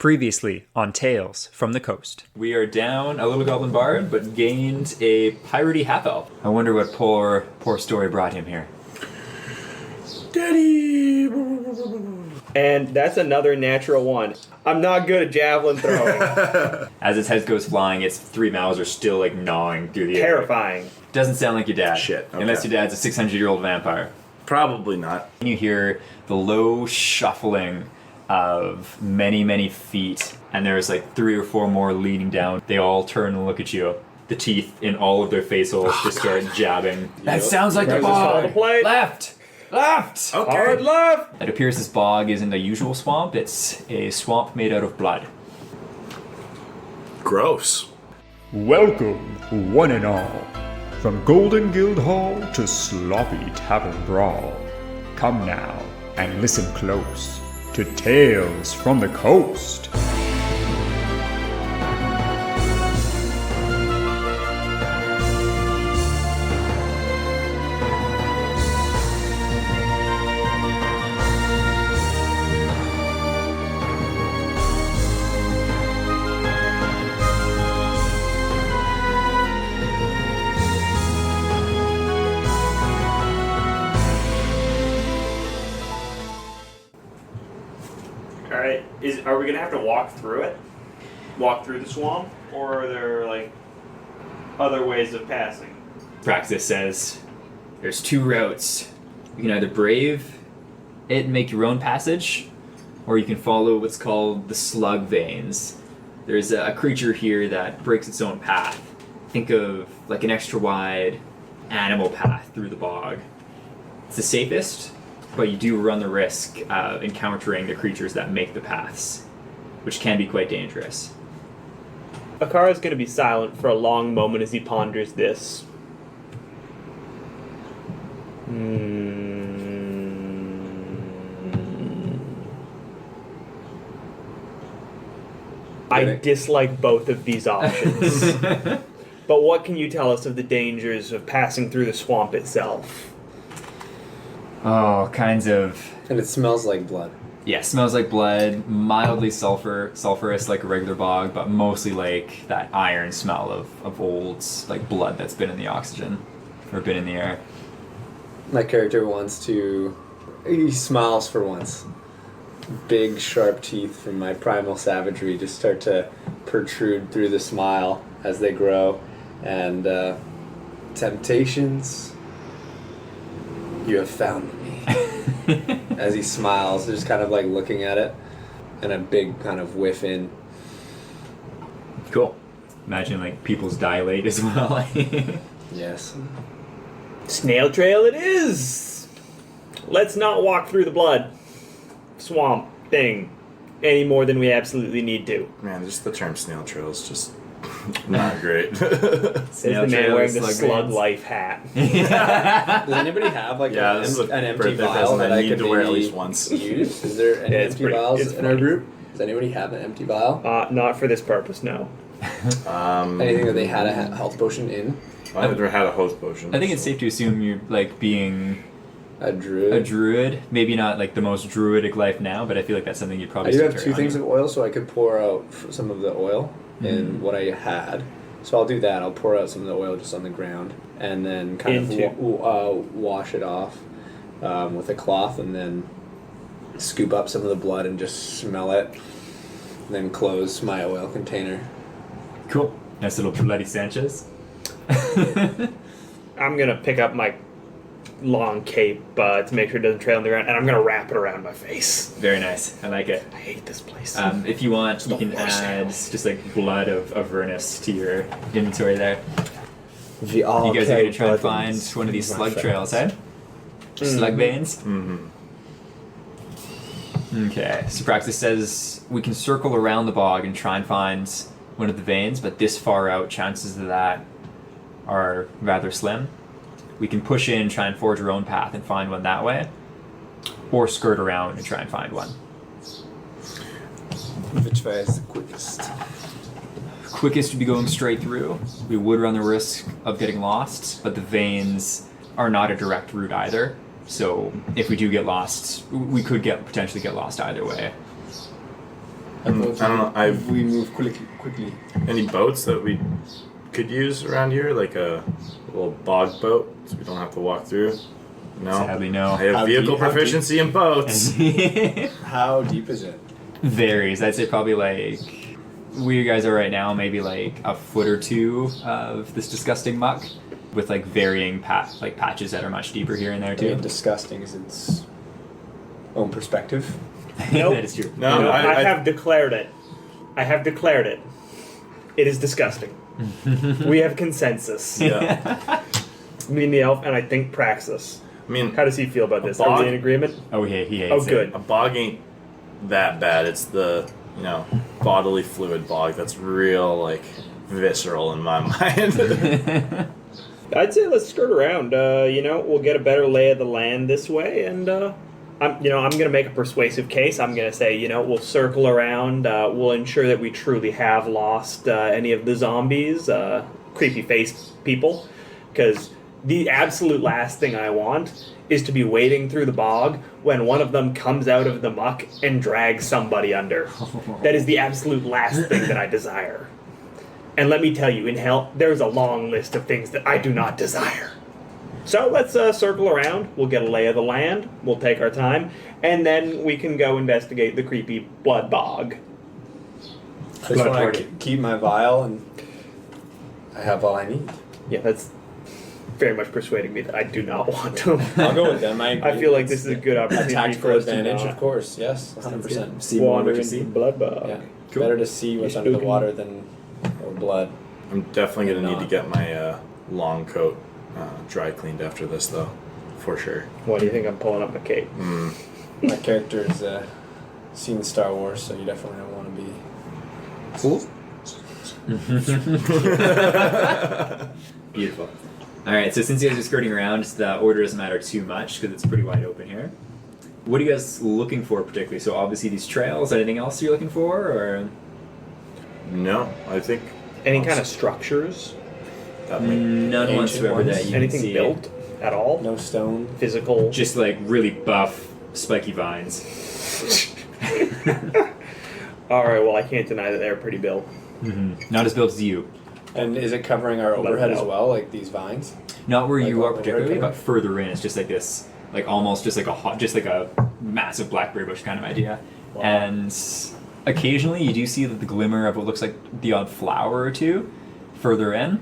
Previously on Tales from the Coast. We are down a little goblin bard, but gained a piratey half-elf. I wonder what poor Story brought him here. Daddy! And that's another natural one. I'm not good at javelin throwing. As its head goes flying, its three mouths are still like gnawing through the air. Terrifying. Doesn't sound like your dad. Shit, okay. Unless your dad's a 600-year-old vampire. Probably not. You hear the low shuffling of many, many feet, and there's like 3 or 4 more leaning down. They all turn and look at you. The teeth in all of their face holes just start jabbing. That sounds like the bog! Left! Left! Okay. Hard left! It appears this bog isn't a usual swamp, it's a swamp made out of blood. Gross. Welcome, one and all, from Golden Guild Hall to Sloppy Tavern Brawl. Come now and listen close to Tales from the Coast. Alright, are we gonna have to walk through it? Walk through the swamp? Or are there, like, other ways of passing? Praxis says, there's 2 routes. You can either brave it and make your own passage, or you can follow what's called the slug veins. There's a creature here that breaks its own path. Think of like an extra wide animal path through the bog. It's the safest, but you do run the risk of encountering the creatures that make the paths, which can be quite dangerous. Akara's gonna be silent for a long moment as he ponders this. I dislike both of these options. But what can you tell us of the dangers of passing through the swamp itself? Oh, kinds of... And it smells like blood. Yeah, smells like blood, mildly sulfurous like a regular bog, but mostly like that iron smell of old like blood that's been in the oxygen, or been in the air. My character wants to... He smiles for once. Big, sharp teeth from my primal savagery just start to protrude through the smile as they grow. And, temptations, you have found me. As he smiles, just kind of like looking at it, and a big kind of whiff in. Cool. Imagine like pupils dilate as well. Yes. Snail trail it is! Let's not walk through the blood swamp thing any more than we absolutely need to. Man, just the term snail trail is just not great. Says the man wearing the slug life hat. Does anybody have like this is an empty birthday vial present that I I need could to wear at maybe least once. use? Is there any It's empty pretty- vials it's in our funny. group? Does anybody have an empty vial? Not for this purpose, no. Anything that they had a health potion in? I've never had a host potion. I think it's safe to assume you're like being A druid? a druid. Maybe not like the most druidic life now, but I feel like that's something you'd probably I do still have carry 2 on things you. of oil, so I could pour out some of the oil in what I had. So I'll do that. I'll pour out some of the oil just on the ground, and then kind of wash it off with a cloth, and then scoop up some of the blood and just smell it, and then close my oil container. Cool. Nice little bloody Sanchez. I'm gonna pick up my long cape to make sure it doesn't trail on the ground, and I'm gonna wrap it around my face. Very nice. I like it. I hate this place. If you want, you can worst add animal. just like blood of Avernus to your inventory there. We all You guys are carry gonna try and buttons find one of these in slug my trails, friends. eh? Slug veins? Mm-hmm. Okay, so Praxis says we can circle around the bog and try and find one of the veins, but this far out, chances of that are rather slim. We can push in, try and forge our own path and find one that way, or skirt around and try and find one. Which way is the quickest? quickest would be going straight through. We would run the risk of getting lost, but the veins are not a direct route either. So if we do get lost, we could potentially get lost either way. I don't know. We move quickly. Any boats that we could use around here, like a little bog boat, so we don't have to walk through. No. Sadly, no. I have How vehicle deep- how proficiency in boats. How deep is it? Varies. I'd say probably like where you guys are right now, maybe like a foot or two of this disgusting muck, with like varying patches that are much deeper here and there I too. mean, disgusting is its own perspective. Nope. That is true. No, No, I I have declared it. I have declared it. It is disgusting. We have consensus. Yeah. Me and the elf, and I think Praxis. I mean, How does he feel about this? bog? Are we in agreement? Oh, he hates Oh, it. good. a bog ain't that bad. It's the, bodily fluid bog that's real, like, visceral in my mind. I'd say let's skirt around. We'll get a better lay of the land this way, and I'm gonna make a persuasive case. I'm gonna say, we'll circle around. We'll ensure that we truly have lost any of the zombies, creepy faced people, because the absolute last thing I want is to be wading through the bog when one of them comes out of the muck and drags somebody under. That is the absolute last thing that I desire. And let me tell you, in hell, there's a long list of things that I do not desire. So let's circle around. We'll get a lay of the land. We'll take our time. And then we can go investigate the creepy blood bog. I just Blood want party. to keep my vial, and I have all I need. Yeah, that's very much persuading me that I do not want to. I'll go with them. I feel like this is a good a opportunity tactical for us advantage, to of course. Yes, 100%. See more wander what you into see. the blood bog. Yeah, Cool. better to see what's You're under the spooking. water than blood. I'm definitely going to need to Not. get my long coat dry cleaned after this, though. For sure. Why do you think I'm pulling up my cape? My character's seen Star Wars, so you definitely don't want to be. Cool. Beautiful. All right, so since you guys are skirting around, the order doesn't matter too much because it's pretty wide open here. What are you guys looking for particularly? So obviously these trails. Anything else you're looking for, or No, I think Any kind of structures? that might. none Ancient whatsoever ones? that you can Anything see? built at all? No stone. Physical? Just like really buff, spiky vines. Alright, well, I can't deny that they're pretty built. Not as built as you. And is it covering our Let overhead it as out. well, like these vines? Not where Like you all are the particularly, vertical? but further in. It's just like this, like almost just like a massive blackberry bush kind of idea. Wow. And occasionally you do see the glimmer of what looks like the odd flower or two further in,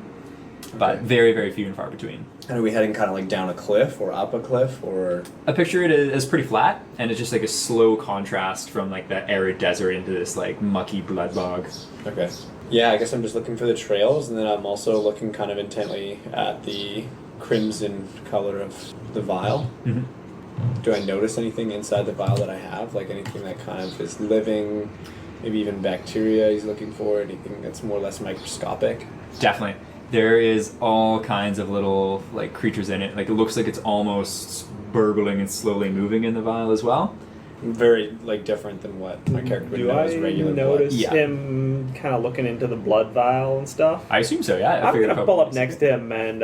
but Okay. very, very few and far between. And are we heading kind of like down a cliff or up a cliff or? I picture it as pretty flat, and it's just like a slow contrast from like the arid desert into this like mucky blood bog. Okay. Yeah, I guess I'm just looking for the trails, and then I'm also looking kind of intently at the crimson color of the vial. Mm-hmm. Do I notice anything inside the vial that I have? Like anything that kind of is living, maybe even bacteria he's looking for, anything that's more or less microscopic? Definitely. There is all kinds of little like creatures in it. Like it looks like it's almost burbling and slowly moving in the vial as well. Very, like, different than what my character would Do know I as regular notice Yeah. him kind of looking into the blood vial and stuff? I assume so, yeah. I'm figured gonna it pull up probably- next to him and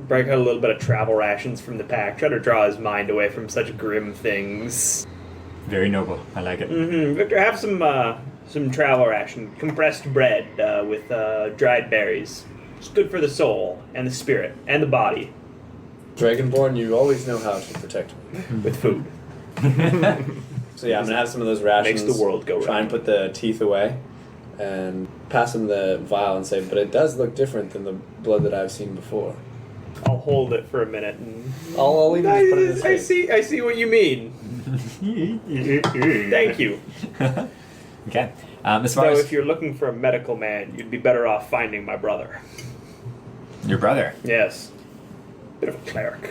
break out a little bit of travel rations from the pack. Try to draw his mind away from such grim things. Very noble. I like it. Victor, have some travel ration, compressed bread with dried berries. It's good for the soul and the spirit and the body Dragonborn, you always know how to protect me. with food. So yeah, I'm gonna have some of those rations. Makes the world go Try and round. put the teeth away, and pass him the vial and say, "But it does look different than the blood that I've seen before." I'll hold it for a minute and I'll even just put it in his face. I see what you mean. Thank you. Okay. As far Though as if you're looking for a medical man, you'd be better off finding my brother. your brother, Yes. Bit of a cleric.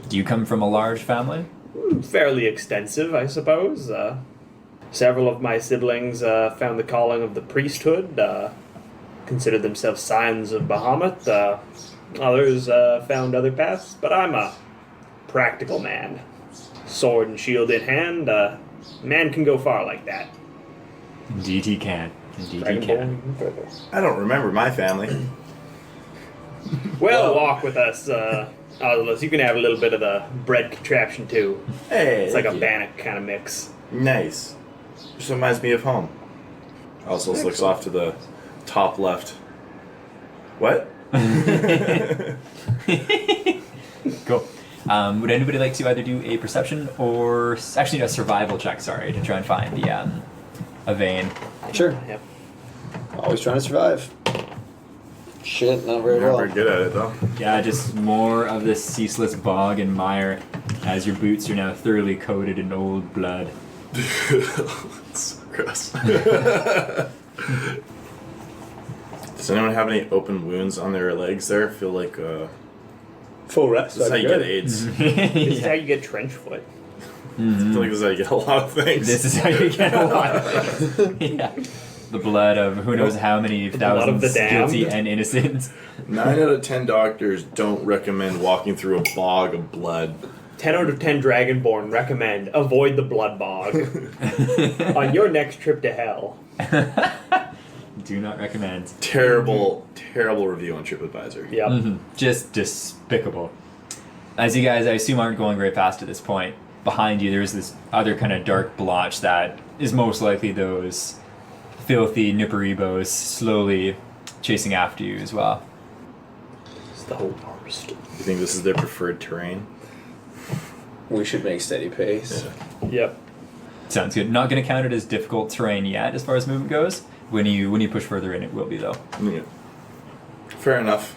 do you come from a large family? Fairly extensive, I suppose. Several of my siblings found the calling of the priesthood, considered themselves scions of Bahamut. Others found other paths, but I'm a practical man. Sword and shield in hand, man can go far like that. Indeed he can. Indeed he Dragonborn can. even further. I don't remember my family. Well, walk with us, Oculus. You can have a little bit of the bread contraption too. Hey, It's like a thank you. bannock kind of mix. Nice. Just reminds me of home. Also looks off to the top left. What? Cool. Would anybody like to either do a perception or actually a survival check? Sorry, to try and find the a vein. Sure. Yep. Always trying to survive. Shit, not very Not well. very good at it though. Yeah, just more of this ceaseless bog and mire as your boots are now thoroughly coated in old blood. It's gross. Does anyone have any open wounds on their legs there? I feel like Full rest. this is how you good. get AIDS. This is how you get trench foot. I feel like this is how you get a lot of things. This is how you get a lot of things. Yeah. The blood of who knows how many blood of thousands the damned. guilty and innocent. 9 out of 10 doctors don't recommend walking through a bog of blood. 10 out of 10 Dragonborn recommend avoid the blood bog on your next trip to hell. Do not recommend. Terrible, terrible review on TripAdvisor. Yep. Just despicable. As you guys, I assume, aren't going very fast at this point, behind you there's this other kind of dark blotch that is most likely those filthy Nipperibos slowly chasing after you as well. It's the whole worst. You think this is their preferred terrain? We should make steady pace. Yeah. Yep. Sounds good. Not going to count it as difficult terrain yet as far as movement goes. When you push further in, it will be though. Yeah. Fair enough.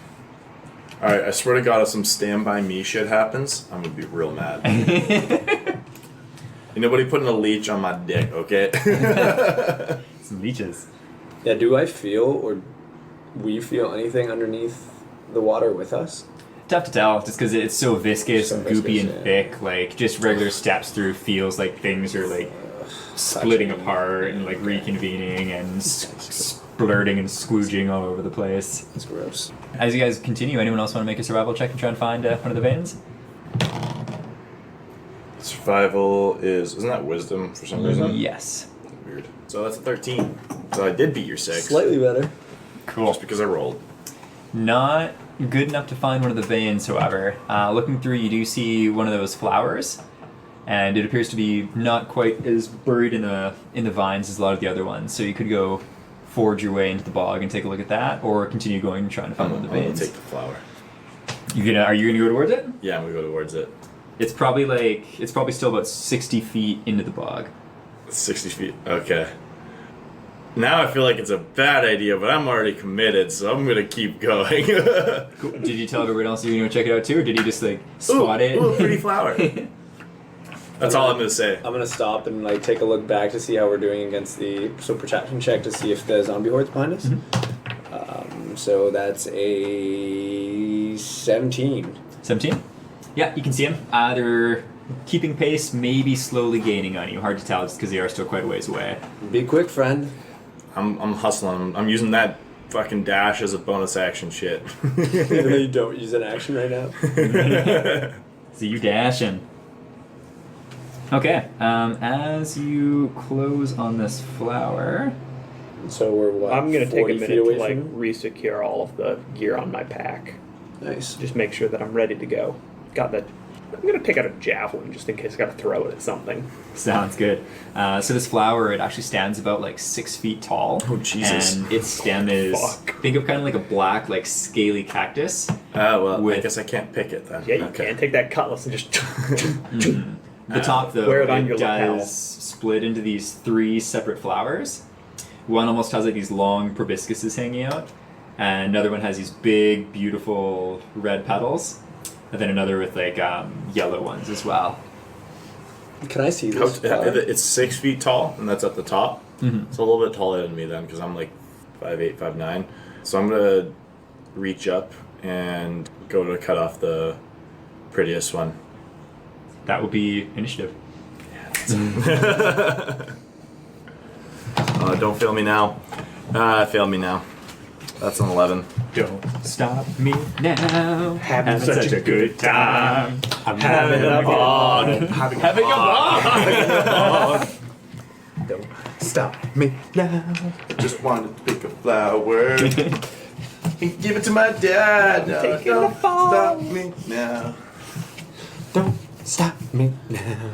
Alright, I swear to God, if some Stand By Me shit happens, I'm gonna be real mad. Ain't nobody putting a leech on my dick, okay? Some leeches. Yeah, do I feel or we feel anything underneath the water with us? Tough to tell, just because it's so viscous So and goopy viscous, and yeah. thick. Like just regular steps through feels like things are like splitting Touching. apart and like reconvening and splurting and squooging all over the place. It's gross. As you guys continue, anyone else want to make a survival check and try and find one of the veins? Survival isn't that wisdom for some reason? Yes. Weird. So that's a 13. So I did beat your 6. Slightly better. Cool. Just because I rolled. Not good enough to find one of the veins, however. Looking through, you do see one of those flowers, and it appears to be not quite as buried in the vines as a lot of the other ones. So you could go forge your way into the bog and take a look at that, or continue going and trying to find one of the I'm gonna veins. take the flower. Are you gonna go towards it? Yeah, I'm gonna go towards it. It's probably still about 60 feet into the bog. 60 feet. Okay. Now I feel like it's a bad idea, but I'm already committed, so I'm gonna keep going. Cool. Did you tell everyone else you were gonna check it out too, or did you just like spot it? Ooh, pretty flower. That's all I'm gonna say. I'm gonna stop and like take a look back to see how we're doing against the perception check to see if the zombie horde's behind us. So that's a 17. 17? Yeah, you can see them. They're keeping pace, maybe slowly gaining on you. Hard to tell just because they are still quite a ways away. Be quick, friend. I'm hustling. I'm using that fucking dash as a bonus action shit. Even though you don't use an action right now. So you dashing. Okay, as you close on this flower... So we're what? I'm gonna take a 40 feet minute to away like from him? resecure all of the gear on my pack. Nice. Just make sure that I'm ready to go. I'm gonna pick out a javelin just in case I gotta throw it at something. Sounds good. So this flower, it actually stands about like 6 feet tall. Oh, Jesus. And its stem is, Fuck. think of kind of like a black, like scaly cactus. Well, I With- guess I can't pick it then. Yeah, you Okay. can take that cutlass and just. The top, though, Wear it on it your lapel. does split into these 3 separate flowers. One almost has like these long proboscises hanging out, and another one has these big, beautiful red petals, and then another with like yellow ones as well. Can I see this? flower? It's 6 feet tall, and that's at the top. Mhm. It's a little bit taller than me then, because I'm like 5'8", 5'9". So I'm gonna reach up and go to cut off the prettiest one. That would be initiative. Don't fail me now. Fail me now. That's an 11. Don't stop me now. Having such a good time. I'm having a ball. Having a ball. Don't stop me now. I just wanted to pick a flower and give it to my dad. No, taking don't a fall. stop me now. Don't stop me now.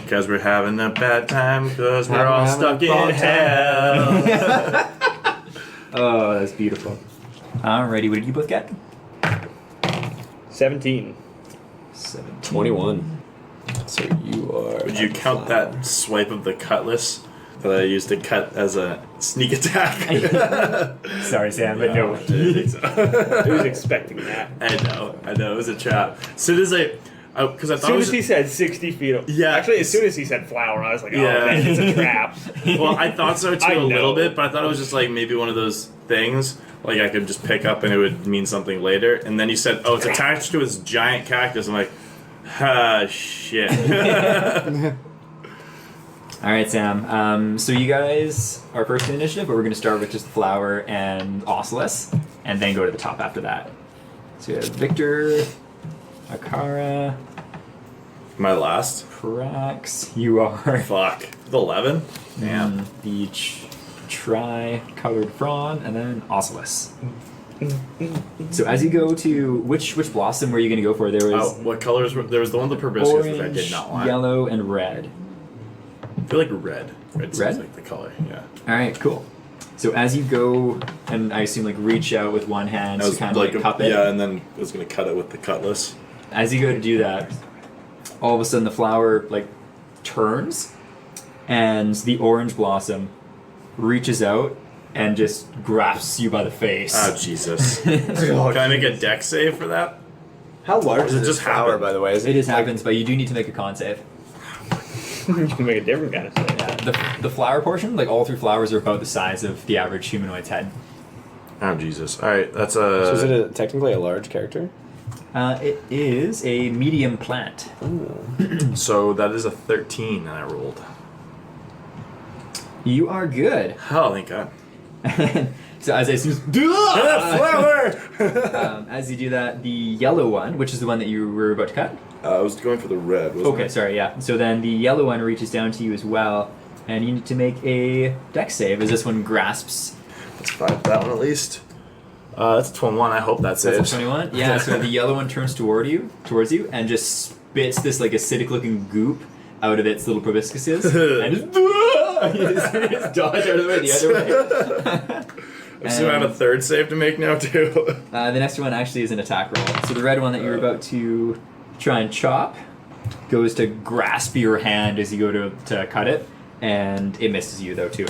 Because we're having a bad time, because we're all Having stuck a in bad hell. Oh, that's beautiful. Alrighty, what did you both get? 17. 17. 21. So you are. Would you count that swipe of the cutlass that I used to cut as a sneak attack? Sorry, Sam, but no. I didn't think so. Who's expecting that? I know, it was a trap. As soon as because I As thought soon it as was, he said 60 feet. Yeah. Actually, as soon as he said flower, I was like, oh, Yeah. man, it's a trap. well, I thought so too I a little know. bit, but I thought it was just like maybe one of those things like I could just pick up and it would mean something later. And then you said, oh, it's attached to his giant cactus. I'm like, ah, shit. Alright, Sam. So you guys are first in initiative, but we're going to start with just Flower and Ocelus, and then go to the top after that. So we have Victor, Akara, My last. Prax. You are Fuck. The 11? Damn. Beach, Tri-Colored Prawn, and then Ocelus. So as you go to which blossom were you going to go for? There was Oh, what colors were there? Was the one with the proboscis that I orange, did not want. yellow, and red. I feel like red. Red seems Red? like the color, yeah. All right, cool. So as you go, and I assume like reach out with one hand I to was kind of like cup it. Yeah, and then I was gonna cut it with the cutlass. As you go to do that, all of a sudden the flower like turns, and the orange blossom reaches out and just grasps you by the face. Oh Jesus! Can I make a deck save for that? How large Does it is just this flower, happen? by the way? Is It just happens, but you do need to make a con save. You can make a different kind of thing. Yeah, the flower portion, like all three flowers, are about the size of the average humanoid's head. Oh Jesus! All right, that's So is it technically a large character? It is a medium plant. so that is a 13 that I rolled. You are good. Oh, thank God! So as I assume, Flower. as you do that, the yellow one, which is the one that you were about to cut. I was going for the red. Wasn't Okay, I? sorry, yeah. So then the yellow one reaches down to you as well, and you need to make a dex save as this one grasps. Let's find that one at least. That's a 21. I hope that That's a saves. 21. Yeah. So the yellow one turns towards you, and just spits this like acidic-looking goop out of its little proboscises, and just, you just dodge out of the way the other way. I assume I have a third save to make now too. The next one actually is an attack roll. So the red one that you're about to try and chop goes to grasp your hand as you go to cut it, and it misses you though too.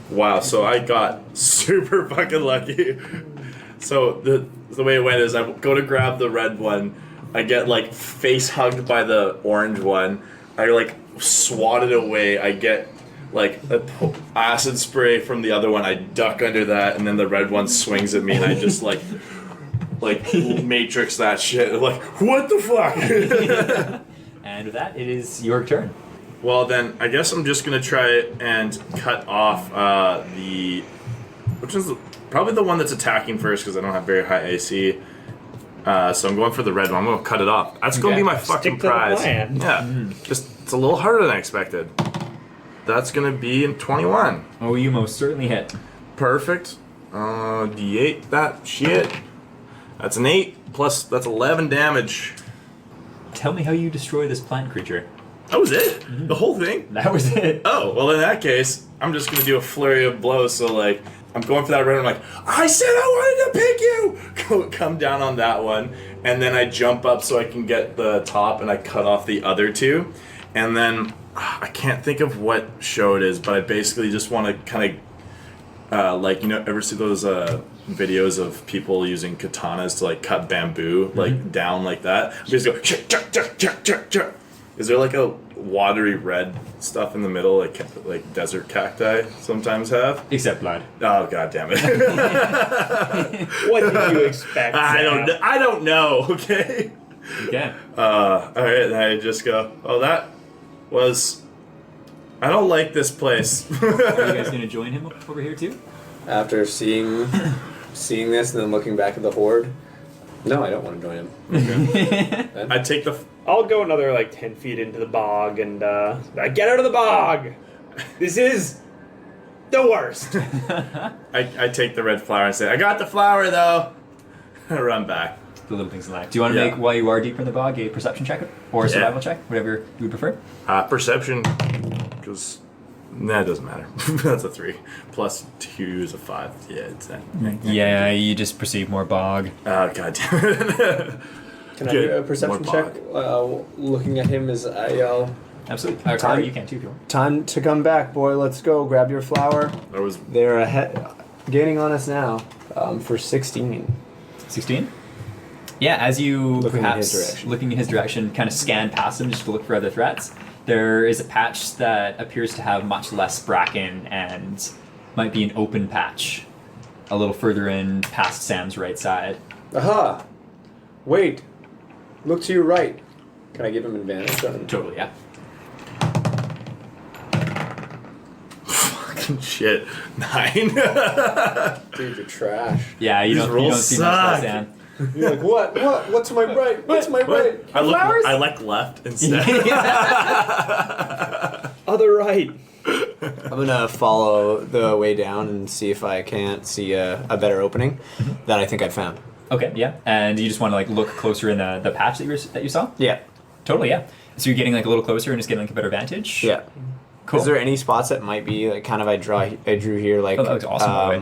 Wow, so I got super fucking lucky. So the way it went is I go to grab the red one, I get like face hugged by the orange one, I like swat it away, I get like acid spray from the other one, I duck under that, and then the red one swings at me and I just like matrix that shit. Like, what the fuck? And with that, it is your turn. Well then, I guess I'm just gonna try and cut off which is probably the one that's attacking first because I don't have very high AC. So I'm going for the red one. I'm gonna cut it off. That's gonna Okay. be my fucking Stick to the prize. plan. Yeah, just it's a little harder than I expected. That's gonna be in 21. Oh, you most certainly hit. Perfect. D8. That shit. That's an 8 plus. That's 11 damage. Tell me how you destroy this plant creature. That was it. The whole thing. That was it. Oh, well in that case, I'm just gonna do a flurry of blows, so like, I'm going for that red, I'm like, I said I wanted to pick you! Come down on that one, and then I jump up so I can get the top, and I cut off the other two, and then, I can't think of what show it is, but I basically just want to kind of, like, you know, ever see those, videos of people using katanas to like cut bamboo, like down like that? Just go, chuck, chuck, chuck, chuck, chuck, chuck. Is there like a watery red stuff in the middle, like desert cacti sometimes have? Except blood. Oh god damn it! What did you expect? I Sam? don't know. Okay. Okay. All right. And I just go. Oh, that was. I don't like this place. Are you guys gonna join him over here too? After seeing this and then looking back at the horde, no, I don't want to join him. Okay. I take the. I'll go another like 10 feet into the bog and get out of the bog. This is the worst. I take the red flower and say, I got the flower though. I run back. the little things in life. Do you want to Yeah. make, while you are deeper in the bog, a perception check or a survival check, whatever you would prefer? Perception, because it doesn't matter. That's a 3 plus 2 is a 5. Yeah, it's that. Yeah, you just perceive more bog. God damn it. Can I Good. do a perception More check? Looking at him as I yell, Absolutely. Or, Time- you can too if you want. "Time to come back, boy. Let's go. Grab your flower." That was They're ahead, gaining on us now for 16. 16? Yeah, as you Looking in perhaps his direction. looking in his direction, kind of scan past him just to look for other threats, there is a patch that appears to have much less bracken and might be an open patch a little further in past Sam's right side. Aha! Wait. Look to your right. Can I give him advantage on Totally, yeah. fucking shit. 9. Dude, you're trash. Yeah, you These don't rolls see much by suck. Sam. You're like, what? What's my right? What's my right? I like left instead. Other right. I'm gonna follow the way down and see if I can't see a better opening that I think I found. Okay, yeah. And you just want to like look closer in the patch that you saw? Yeah. Totally, yeah. So you're getting like a little closer and just getting like a better vantage? Yeah. Cool. Is there any spots that might be like kind of I drew here like Oh, that looks awesome, by the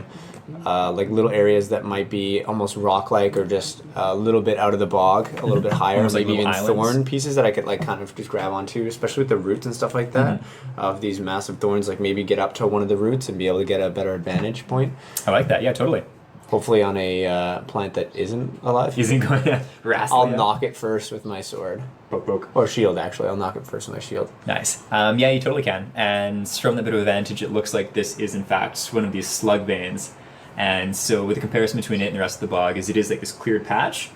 way. like little areas that might be almost rock-like or just a little bit out of the bog, a little bit higher, Almost like maybe even little islands. thorn pieces that I could like kind of just grab onto, especially with the roots and stuff like that of these massive thorns. Like maybe get up to one of the roots and be able to get a better advantage point. I like that, yeah, totally. Hopefully on a plant that isn't alive. Isn't going to wrestle I'll ya? knock it first with my sword. Poke, poke. Or shield, actually. I'll knock it first with my shield. Nice. Yeah, you totally can. And from that bit of advantage, it looks like this is in fact one of these slug veins. And so with the comparison between it and the rest of the bog is it is like this cleared patch,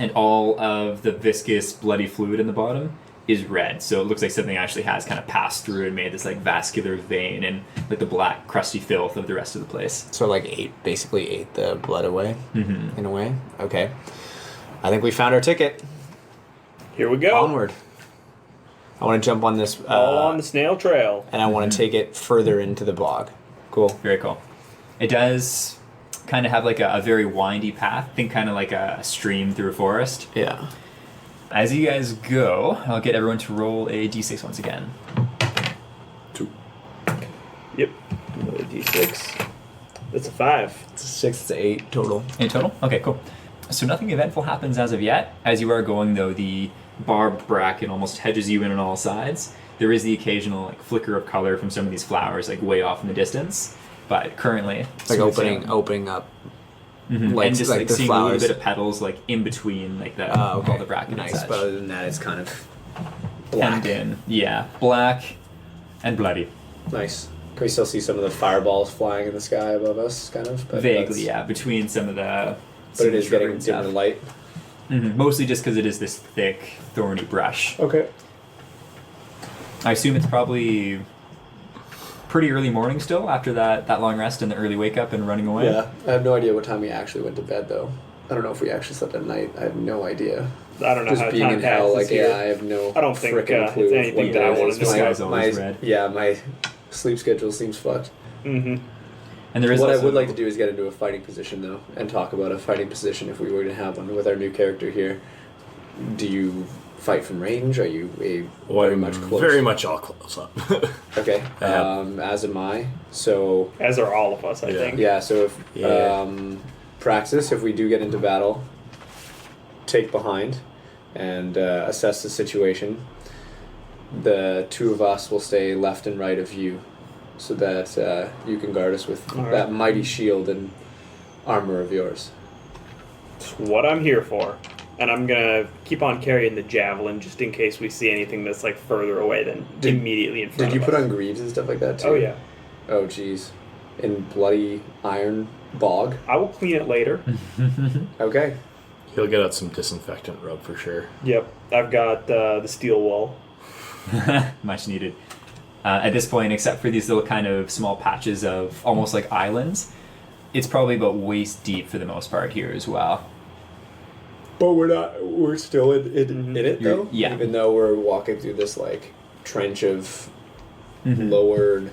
and all of the viscous bloody fluid in the bottom is red. So it looks like something actually has kind of passed through and made this like vascular vein and like the black crusty filth of the rest of the place. So like basically ate the blood away, in a way. Okay. I think we found our ticket. Here we go. Onward. I want to jump on this, All on the snail trail. and I want to take it further into the bog. Cool. Very cool. It does kind of have like a very windy path. Think kind of like a stream through a forest. Yeah. As you guys go, I'll get everyone to roll a d6 once again. 2. Yep. Another d6. That's a 5. It's a 6 to 8 total. In total? Okay, cool. So nothing eventful happens as of yet. As you are going, though, the barbed bracken almost hedges you in on all sides. There is the occasional like flicker of color from some of these flowers, like way off in the distance. But currently, It's like smooth sailing. opening up. Mhm. and just like the seeing a little flowers. bit of petals like in between like the Okay. all the bracken Nice. and such. But other than that, it's kind of Hemmed black. in, yeah, black and bloody. Nice. Can we still see some of the fireballs flying in the sky above us, kind of? But Vaguely, that's- yeah, between some of the. But it is shrubbery getting and dim stuff. to light. Mostly just because it is this thick, thorny brush. Okay. I assume it's probably pretty early morning still after that long rest and the early wake up and running away. Yeah. I have no idea what time we actually went to bed, though. I don't know if we actually slept at night. I have no idea. I don't know Just how being time in hell, passes like, here. yeah, I have no I don't think, frickin' clue it's of anything what that I day it wanna is. know. The sky's always my, red. Yeah, my sleep schedule seems fucked. Mm-hmm. And there is What I also, would like to do is get into a fighting position, though, and talk about a fighting position if we were to have one with our new character here. Do you fight from range? Are you very much close? Very much all close up. Okay. Yeah. As am I. So As are all of us, I Yeah. think. yeah. So if Yeah. praxis, if we do get into battle, take behind, and assess the situation. The two of us will stay left and right of you, so that you can guard us with All right. that mighty shield and armor of yours. It's what I'm here for. And I'm gonna keep on carrying the javelin just in case we see anything that's like further away than immediately in front Did you of put us. on greaves and stuff like that too? Oh yeah. Oh jeez. In bloody iron bog. I will clean it later. Okay. He'll get out some disinfectant rub for sure. Yep. I've got the steel wall. much needed. At this point, except for these little kind of small patches of almost like islands, it's probably about waist deep for the most part here as well. But we're still in it You're- though? yeah. Even though we're walking through this like trench of lowered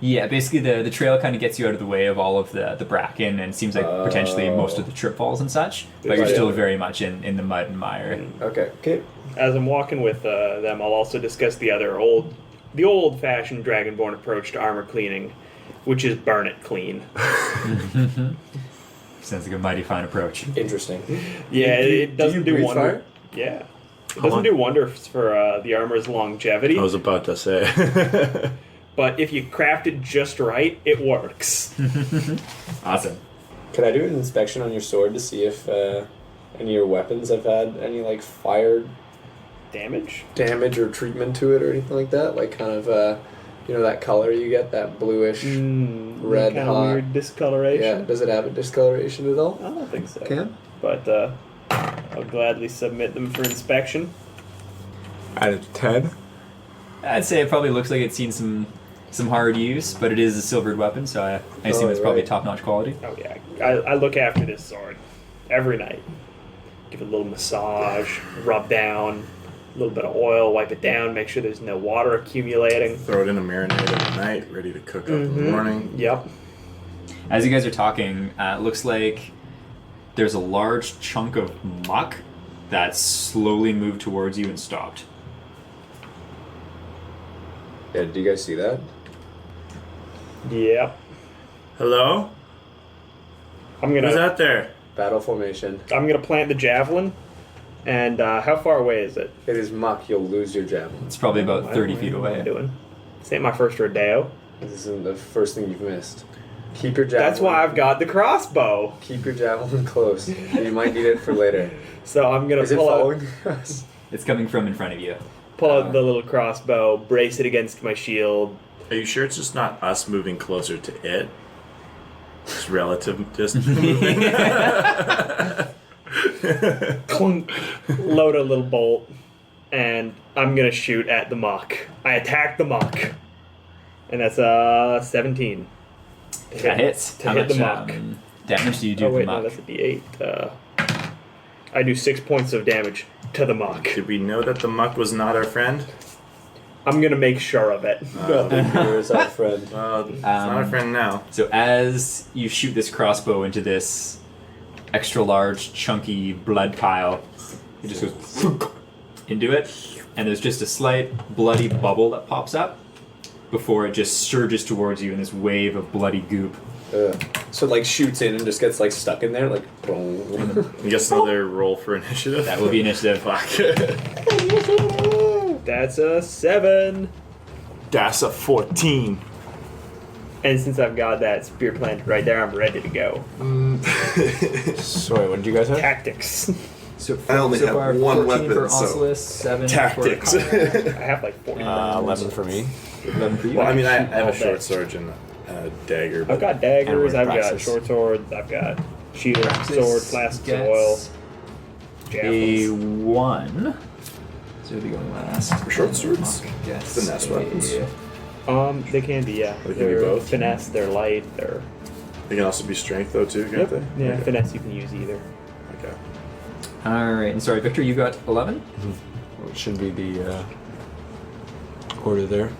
Yeah, basically the trail kind of gets you out of the way of all of the bracken and seems like potentially most of the trip falls and such, but you're Right. still very much in the mud and mire. Okay. Okay. As I'm walking with them, I'll also discuss the old-fashioned Dragonborn approach to armor cleaning, which is burn it clean. Sounds like a mighty fine approach. Interesting. Yeah, it doesn't do breathe wonder. fire? Yeah, it doesn't do wonders for the armor's longevity. I was about to say. But if you craft it just right, it works. Awesome. Can I do an inspection on your sword to see if any of your weapons have had any like fire Damage? damage or treatment to it or anything like that? Like kind of that color you get, that bluish red kind hot. of weird discoloration. Yeah. Does it have a discoloration at all? I don't think so. Can? But I'll gladly submit them for inspection. Out of 10? I'd say it probably looks like it's seen some hard use, but it is a silvered weapon, so I assume it's probably right. top-notch quality. Oh yeah, I look after this sword every night. Give it a little massage, rub down, a little bit of oil, wipe it down, make sure there's no water accumulating. Throw it in a marinade at night, ready to cook up in the morning. Yep. As you guys are talking, it looks like there's a large chunk of muck that slowly moved towards you and stopped. Yeah. Do you guys see that? Yep. Hello? I'm Who's gonna out there? Battle formation. plant the javelin. And how far away is it? If it is muck, you'll lose your javelin. It's probably about 30 feet What am I away. doing? This ain't my first rodeo. This isn't the first thing you've missed. Keep your javelin. That's why I've got the crossbow. Keep your javelin close. You might need it for later. So I'm gonna Is it pull out following us? It's coming from in front of you. the little crossbow, brace it against my shield. Are you sure it's just not us moving closer to it? Just relative distance. Clunk, load a little bolt, and I'm gonna shoot at the muck. I attack the muck, and that's 17. That hits. To How hit the much muck. damage do you do Oh to wait, the no, muck? that's a D8. I do 6 points of damage to the muck. Did we know that the muck was not our friend? I'm gonna make sure of it. Nothing here is our friend. Well, it's not our friend now. So as you shoot this crossbow into this extra large, chunky blood pile, it just goes into it, and there's just a slight bloody bubble that pops up before it just surges towards you in this wave of bloody goop. So it like shoots in and just gets like stuck in there, like boom. I guess another roll for initiative. That will be initiative. Fuck. That's a 7. That's a 14. And since I've got that spear planted right there, I'm ready to go. Sorry, what did you guys have? Tactics. So, I only have far, one 14 weapon, for so Ocelus, 7 Tactics. for Conrad, I have like 40. 11 for me. 11 for you. Well, I mean, I shoot have all a short day. sword and a dagger. I've But got daggers, And I've got Praxis. short swords, I've got shield, Praxis sword, flasks of gets oil, a javelins. 1. So it'll be going last. For short swords? Yes. Finesse weapons? They can be, yeah. They can be They're both? finesse, they're light, they're... they can also be strength, though, too, can't they? Yeah, Okay. finesse you can use either. Okay. Alright, and sorry, Victor, you got 11? Well, it should be the order there.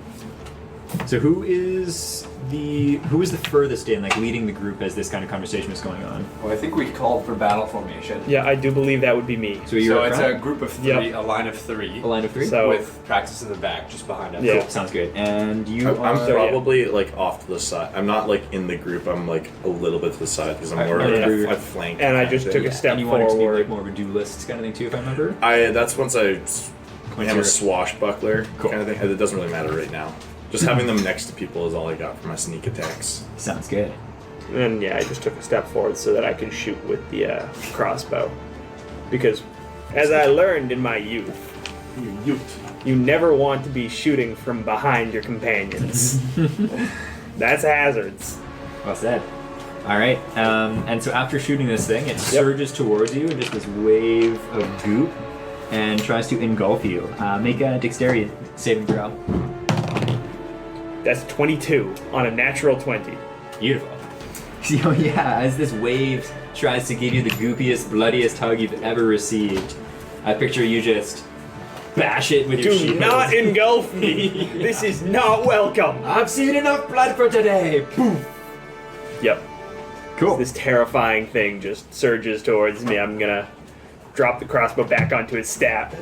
So who is the furthest in, like leading the group as this kind of conversation was going on? Well, I think we called for battle formation. Yeah, I do believe that would be me. So you're So up it's front? a group of 3, Yep. a line of 3, A line of 3? So- with practice in the back, just behind us. Yeah. Cool, sounds good. And you I'm are... So, yeah. probably like off to the side. I'm not like in the group. I'm like a little bit to the side because I'm more Yeah. like a flank. And I kind just of took thing. a step and you wanted to be like forward. more of a duelist kind of thing too, if I remember? That's once I am you're- a swashbuckler Cool. kind of thing. It doesn't really matter right now. Just having them next to people is all I got for my sneak attacks. Sounds good. And yeah, I just took a step forward so that I can shoot with the crossbow. Because, as I learned in my youth, you never want to be shooting from behind your companions. That's hazards. Well said. Alright, and so after shooting this thing, it surges towards you in just this wave of goop and tries to engulf you. Make a dexterity saving throw. That's 22 on a natural 20. Beautiful. So yeah, as this wave tries to give you the goopiest, bloodiest hug you've ever received, I picture you just bash it with your Do shield. not engulf me. This is not welcome. I've seen enough blood for today. Poof. Yep. Cool. This terrifying thing just surges towards me. I'm gonna drop the crossbow back onto its strap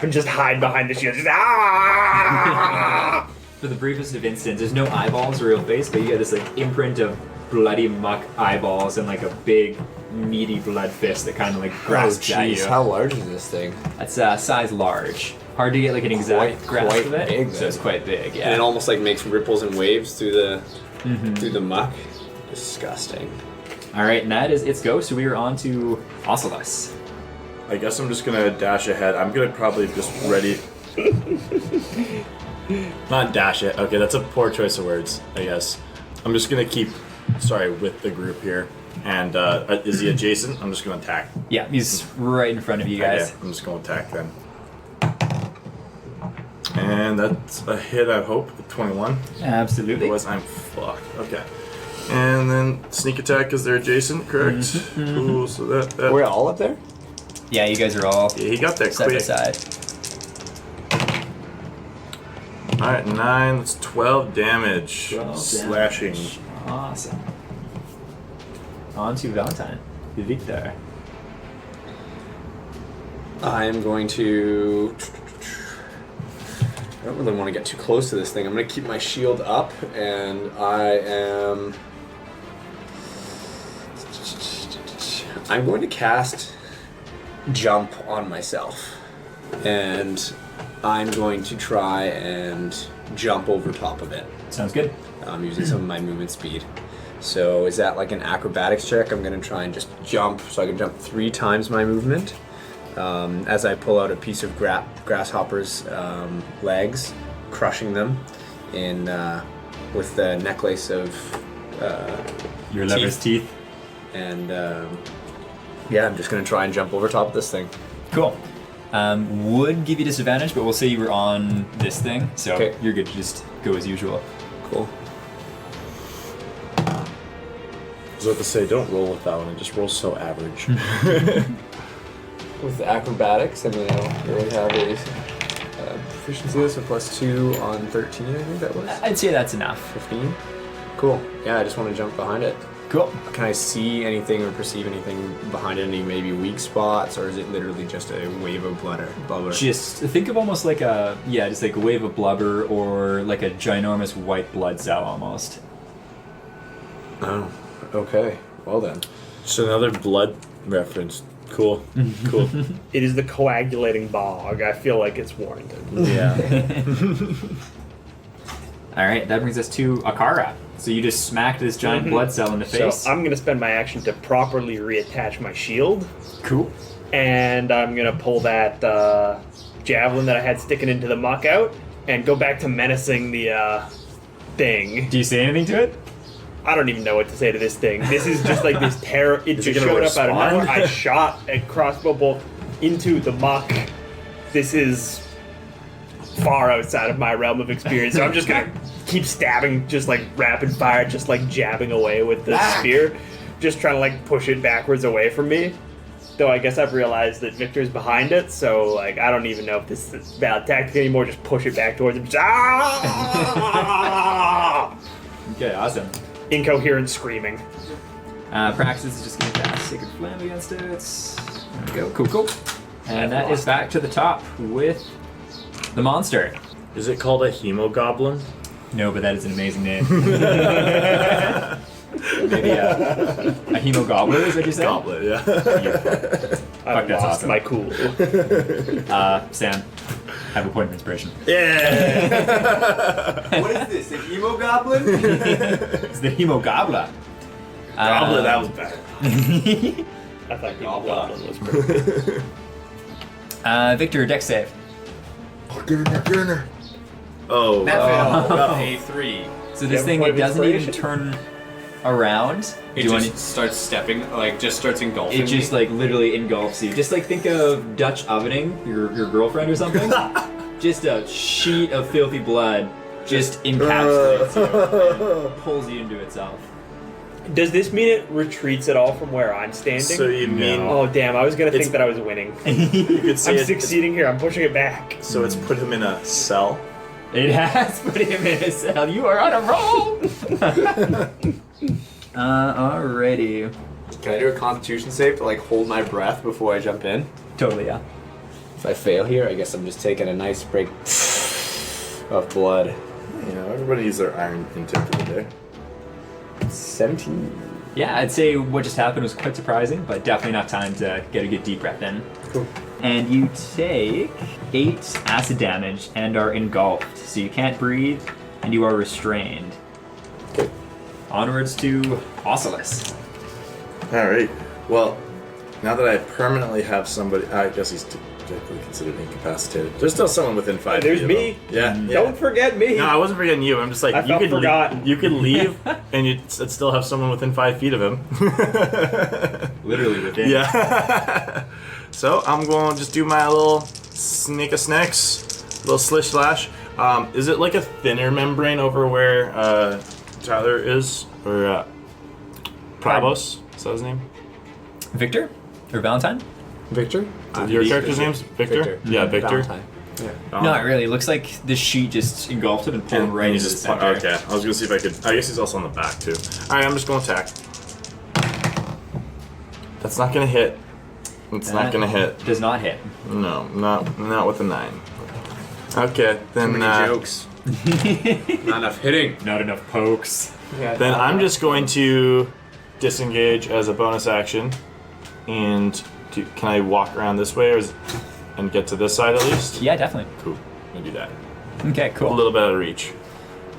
and just hide behind the shield. Just, ah! For the briefest of instants, there's no eyeballs or real face, but you get this like imprint of bloody muck eyeballs and like a big meaty blood fist that kind of like grasps at you. How large is this thing? That's size large. Hard to get like an exact grasp quite of it. big, So it's quite big, yeah. And it almost like makes ripples and waves through the muck. Disgusting. All right, and that is its go. So we are on to Ocelus. I guess I'm just gonna dash ahead. I'm gonna probably just ready. Not dash it. Okay, that's a poor choice of words, I guess. I'm just gonna keep, with the group here. And is he adjacent? I'm just gonna attack. Yeah, he's right in front of you guys. Okay, I'm just gonna attack then. And that's a hit, I hope. 21. Absolutely. Otherwise, I'm fucked. Okay. And then sneak attack because they're adjacent, correct? Cool. So that. We're all up there? Yeah, you guys are all Yeah, he got that side by quick. side. All right, 9. That's 12 damage. 12 Slashing. damage. Awesome. On to Valentine. Victor. I am going to. I don't really want to get too close to this thing. I'm going to keep my shield up, and I'm going to cast Jump on myself, and I'm going to try and jump over top of it. Sounds good. I'm using some of my movement speed. So is that like an acrobatics check? I'm going to try and just jump, so I can jump 3 times my movement. As I pull out a piece of grasshopper's legs, crushing them in with the necklace of Your lever's teeth. and yeah, I'm just gonna try and jump over top of this thing. Cool. Would give you disadvantage, but we'll say you were on this thing, so Okay. you're good to just go as usual. Cool. I was about to say, don't roll with that one. It just rolls so average. With the acrobatics, and then I don't really have a proficiency, so +2 on 13. I think that was I'd say that's enough. 15. Cool. Yeah, I just want to jump behind it. Cool. Can I see anything or perceive anything behind it? Any maybe weak spots, or is it literally just a wave of blubber? Just think of almost like just like a wave of blubber or like a ginormous white blood cell almost. Oh, okay. Well then. Just another blood reference. Cool. Cool. It is the Coagulating Bog. I feel like it's warranted. Yeah. All right, that brings us to Akara. So you just smacked this giant blood cell in the face. So I'm going to spend my action to properly reattach my shield, Cool. and I'm going to pull that javelin that I had sticking into the muck out and go back to menacing the thing. Do you say anything to it? I don't even know what to say to this thing. This is just like this terror. It Is it just gonna showed up out of respond? nowhere. I shot a crossbow bolt into the muck. This is far outside of my realm of experience, so I'm just gonna keep stabbing, just like rapid fire, just like jabbing away with the spear, just trying to like push it backwards away from me. Though I guess I've realized that Victor's behind it, so like I don't even know if this is valid tactic anymore. Just push it back towards him. Ah! Okay, awesome. Incoherent screaming. Praxis is just going to cast Sacred Flame against it. There we go. Cool, cool. And that is back to the top with the monster. Is it called a hemogoblin? No, but that is an amazing name. Maybe a hemogobbler, is what you said? Goblet, yeah. I've that's lost awesome. my cool. Sam, have a point of inspiration. Yeah. What is this? A hemogoblin? It's the hemogobbler. Goblet, that was better. I thought Goblin was perfect. Victor, dex save. Oh. A3. So You this have a thing, point it of doesn't even inspiration? turn around. It Do you just want starts stepping, like just starts engulfing it just me. like literally engulfs you. Just like think of Dutch ovening your girlfriend or something. Just a sheet of filthy blood just encapsulates you and pulls you into itself. Does this mean it retreats at all from where I'm standing? So you mean Oh damn! I was gonna think It's- that I was winning. you could say I'm succeeding here. I'm pushing it back. So it's put him in a cell. It has put him in a cell. You are on a roll. Alrighty. Can I do a Constitution save to like hold my breath before I jump in? Totally, yeah. If I fail here, I guess I'm just taking a nice break of blood. You know, everybody needs their iron intake for the day. 17. Yeah, I'd say what just happened was quite surprising, but definitely enough time to get a good deep breath in. Cool. And you take 8 acid damage and are engulfed, so you can't breathe and you are restrained. Okay. Onwards to Ocelus. Alright. Well, now that I permanently have somebody, I guess he's technically considered incapacitated. There's still someone within 5 There's feet me. of him. Yeah. Don't forget me. No, I wasn't forgetting you. I'm just like, I felt forgotten. You could leave and you'd still have someone within 5 feet of him. Literally within. Yeah. So I'm going to just do my little sneak a snacks, little slish slash. Is it like a thinner membrane over where Tyler is? Or Pravos? Is that his name? Victor? Or Valentine? Victor? Your character's name's Victor? Yeah, Victor. Valentine. Yeah. Not really. It looks like the sheet just engulfed him and pulled him right And into he's the just center. okay. I was gonna see if I could. I guess he's also on the back too. All right, I'm just gonna attack. That's not gonna hit. It's not gonna hit. Does not hit. No, not with a 9. Okay, then Too many jokes. Not enough hitting. Not enough pokes. then I'm just going to disengage as a bonus action, and can I walk around this way and get to this side at least? Yeah, definitely. Cool. I'm gonna do that. Okay, A cool. little bit out of reach.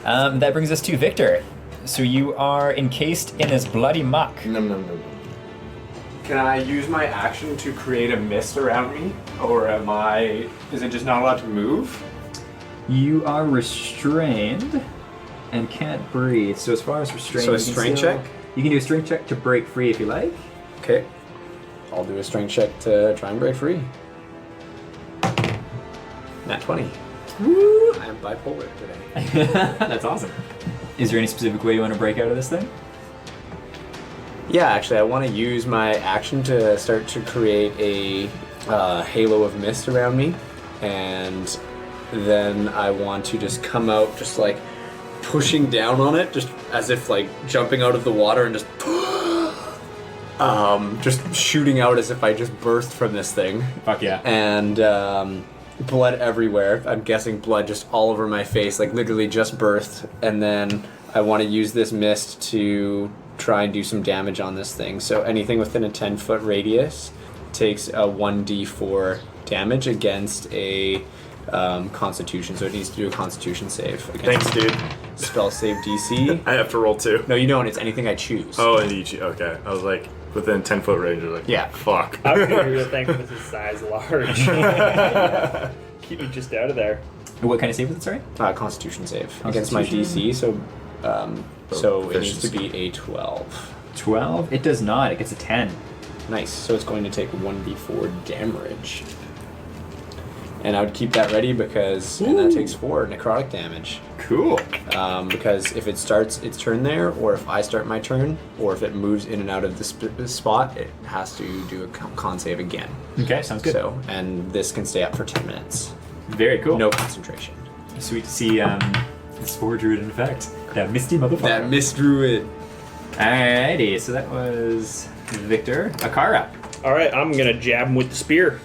That brings us to Victor. So you are encased in his bloody muck. No. Can I use my action to create a mist around me? Or is it just not allowed to move? You are restrained and can't breathe. So as far as restrained, So a you can strength still- check? You can do a strength check to break free if you like. Okay. I'll do a strength check to try and break free. Nat 20. Woo! I am bipolar today. That's awesome. Is there any specific way you want to break out of this thing? Yeah, actually, I want to use my action to start to create a halo of mist around me, and then I want to just come out, just like pushing down on it, just as if like jumping out of the water and just shooting out as if I just burst from this thing, Fuck yeah. and blood everywhere. I'm guessing blood just all over my face, like literally just birthed, and then I want to use this mist to try and do some damage on this thing. So anything within a 10-foot radius takes a 1d4 damage against a Constitution. So it needs to do a Constitution save. Thanks, dude. Spell save DC. I have to roll 2. No, you don't. It's anything I choose. Oh, and each. Okay. I was like, within 10-foot range. I was like, Yeah. fuck. I was gonna be real thankful this is size large. Keep me just out of there. What kind of save was it, sorry? Constitution save against my Constitution. DC. So it needs to be a 12. 12? It does not. It gets a 10. Nice. So it's going to take 1d4 damage. And I would keep that ready because, and that takes 4 necrotic damage. Cool. Because if it starts its turn there, or if I start my turn, or if it moves in and out of the spot, it has to do a con save again. Okay, sounds good. So, and this can stay up for 10 minutes. Very cool. No concentration. Sweet to see the Spore Druid in effect. That misty motherfucker. That misdruid. Alrighty, so that was Victor. Akara. All right, I'm gonna jab him with the spear,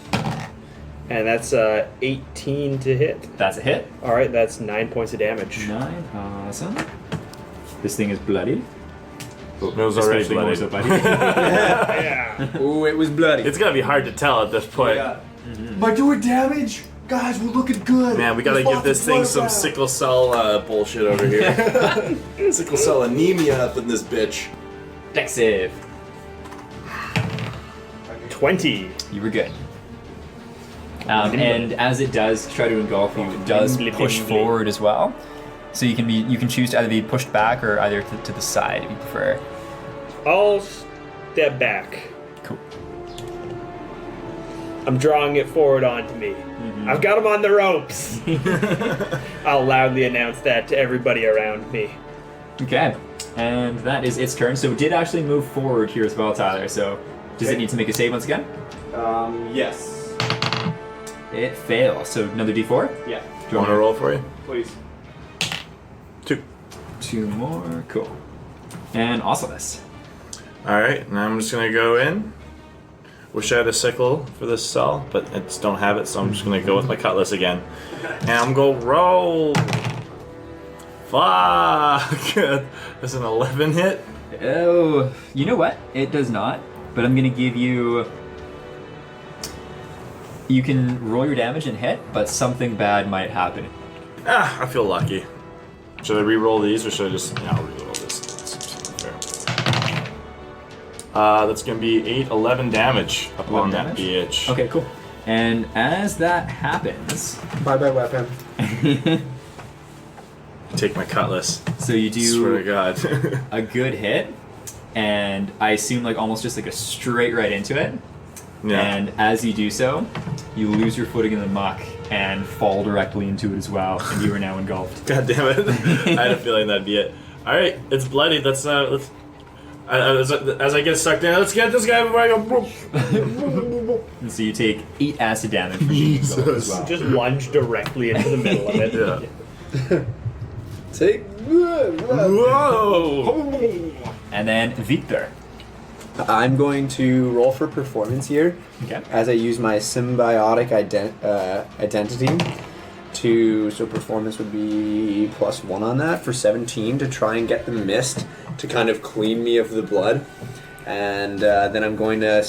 and that's 18 to hit. That's a hit. All right, that's 9 points of damage. 9. Awesome. This thing is bloody. It was already Especially more bloody. so bloody. Yeah. Ooh, it was bloody. It's gonna be hard to tell at this point. Am I doing damage? Guys, we're looking good. Man, we gotta give this thing some sickle cell bullshit over here. Sickle cell anemia up in this bitch. Dex save. 20. You were good. And as it does try to engulf you, it does push forward as well. So you can choose to either be pushed back or either to the side if you prefer. I'll step back. Cool. I'm drawing it forward onto me. I've got him on the ropes. I'll loudly announce that to everybody around me. Okay. And that is its turn. So it did actually move forward here as well, Tyler. So does it need to make a save once again? Yes. It fails. So another d4? Yeah. Do you want to roll for you? Please. 2. 2 more. Cool. And awesomeness. Alright, now I'm just gonna go in. Wish I had a sickle for this cell, but I just don't have it, so I'm just gonna go with my cutlass again. And I'm gonna roll. Fuck! That's an 11 hit. Oh, you know what? It does not. But I'm gonna give you. You can roll your damage and hit, but something bad might happen. Ah, I feel lucky. Should I re-roll these, or should I just... Yeah, I'll re-roll this. That's fair. That's gonna be 8, 11 damage upon that bitch. Okay, cool. And as that happens, Bye-bye weapon. Take my cutlass. so you do Swear to God. a good hit, and I assume like almost just like a straight right into it. Yeah. And as you do so, you lose your footing in the muck and fall directly into it as well, and you are now engulfed. God damn it! I had a feeling that'd be it. All right, it's bloody. Let's as I get sucked in, let's get this guy before I go. And so you take 8 acid damage from being engulfed as well. Just lunge directly into the middle of it. Yeah. Take. Whoa! And then Victor. I'm going to roll for performance here. Okay. As I use my symbiotic identity to, so performance would be +1 on that for 17 to try and get the mist to kind of clean me of the blood, and then I'm going to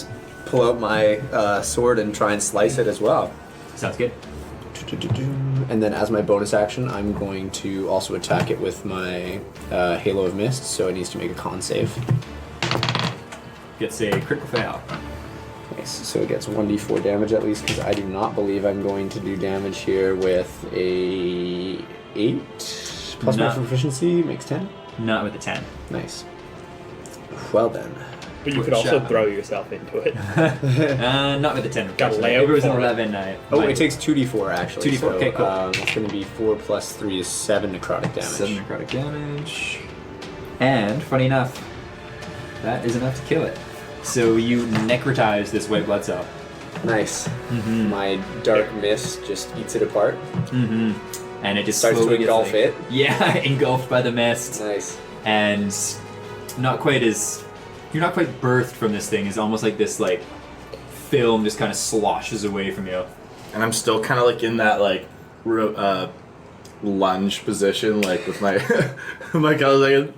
pull out my sword and try and slice it as well. Sounds good. And then as my bonus action, I'm going to also attack it with my Halo of Mist, so it needs to make a con save. Gets a critical fail. Nice. So it gets 1d4 damage at least, because I do not believe I'm going to do damage here with a 8 plus my No. proficiency makes 10. Not with a 10. Nice. Well then. But you Good could also shot. throw yourself into it. Not with a 10. Gotta lay If it out was an for it. 11, I Oh, might- it takes 2d4 actually. 2d4, So, okay, cool. It's going to be 4 plus 3 is 7 necrotic damage. 7 necrotic damage. And, funny enough, that is enough to kill it. So you necrotize this white blood cell. Nice. Mm-hmm. My dark mist just eats it apart. Mm-hmm. And it just Starts to slowly gets, engulf like- it. Yeah, engulfed by the mist. Nice. And not quite as... You're not quite birthed from this thing. It's almost like this, like, film just kind of sloshes away from you. And I'm still kind of like in that like lunge position, like with my my cutlass. Like,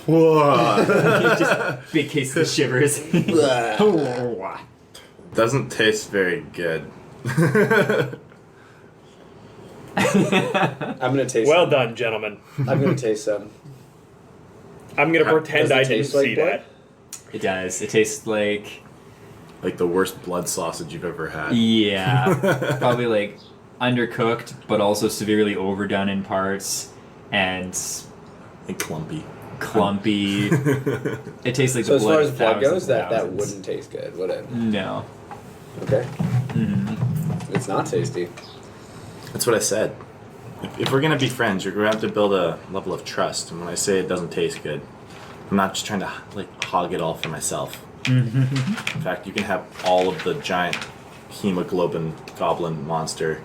whoa. Just big case of shivers. Doesn't taste very good. I'm going to taste Well some. done, gentlemen. I'm going to taste some. I'm gonna pretend Does it I didn't taste like see that? It does. It tastes like... Like the worst blood sausage you've ever had. Yeah. Probably, like, undercooked, but also severely overdone in parts. And And clumpy. clumpy. It tastes like So the as blood far of as blood thousands goes, and that thousands. wouldn't taste good, would it? No. Okay. Mm-hmm. It's not tasty. That's what I said. If we're gonna be friends, you're gonna have to build a level of trust. And when I say it doesn't taste good, I'm not just trying to like hog it all for myself. In fact, you can have all of the giant hemoglobin goblin monster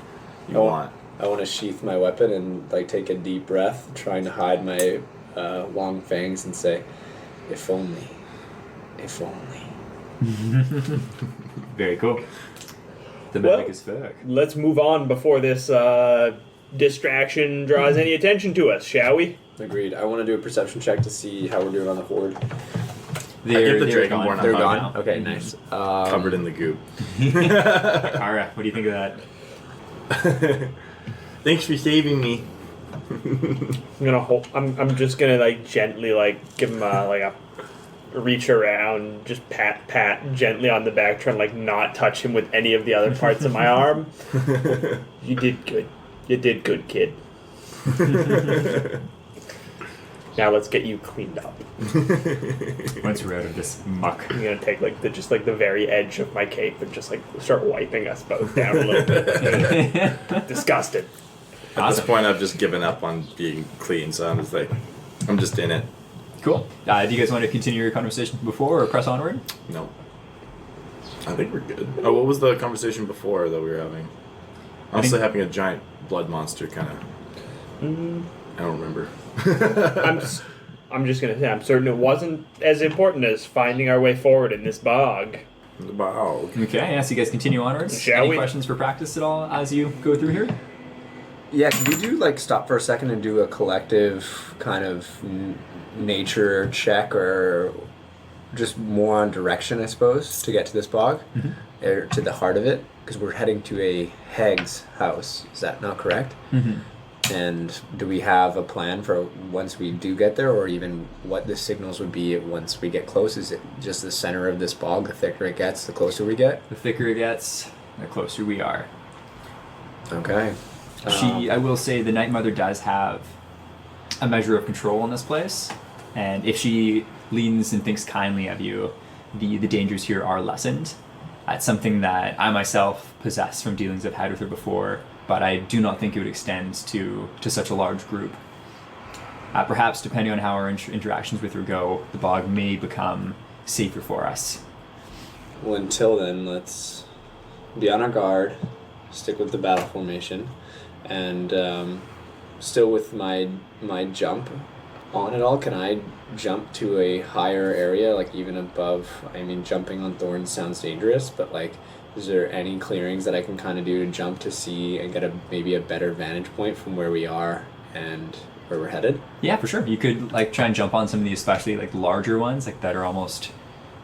you Oh. want. I want to sheath my weapon and like take a deep breath, trying to hide my long fangs, and say, "If only, if only." Very cool. The Well- magic is fuck. Let's move on before this distraction draws any attention to us, shall we? Agreed. I want to do a perception check to see how we're doing on the horde. They're, the they're Dragonborn gone. a They're hug gone. now. Okay, nice. Covered in the goop. Ara, what do you think of that? Thanks for saving me. I'm gonna hold. I'm just gonna like gently like give him a reach around, just pat gently on the back, trying to like not touch him with any of the other parts of my arm. You did good. You did good, kid. Now let's get you cleaned up. Once we're out of this muck. I'm gonna take like the very edge of my cape and just like start wiping us both down a little bit. Disgusted. At this point, I've just given up on being clean, so I'm just like, I'm just in it. Cool. Do you guys want to continue your conversation before or press onward? No. I think we're good. Oh, what was the conversation before that we were having? Honestly, having a giant blood monster kind of. I don't remember. I'm just gonna say I'm certain it wasn't as important as finding our way forward in this bog. The bog. Okay, yeah, so you guys continue onwards. Shall Any we? questions for practice at all as you go through here? Yeah, can we do like stop for a second and do a collective kind of nature check or just more on direction, I suppose, to get to this bog or to the heart of it? Because we're heading to a hag's house. Is that not correct? Mm-hmm. And do we have a plan for once we do get there, or even what the signals would be once we get close? Is it just the center of this bog? The thicker it gets, the closer we get? The thicker it gets, the closer we are. Okay. I will say the Night Mother does have a measure of control in this place, and if she leans and thinks kindly of you, the dangers here are lessened. It's something that I myself possess from dealings I've had with her before, but I do not think it would extend to such a large group. Perhaps, depending on how our interactions with her go, the bog may become safer for us. Well, until then, let's be on our guard, stick with the battle formation, and still with my jump on it all. Can I jump to a higher area, like even above? I mean, jumping on thorns sounds dangerous, but like, is there any clearings that I can kind of do to jump to see and get maybe a better vantage point from where we are and where we're headed? Yeah, for sure. You could like try and jump on some of these, especially like larger ones, like that are almost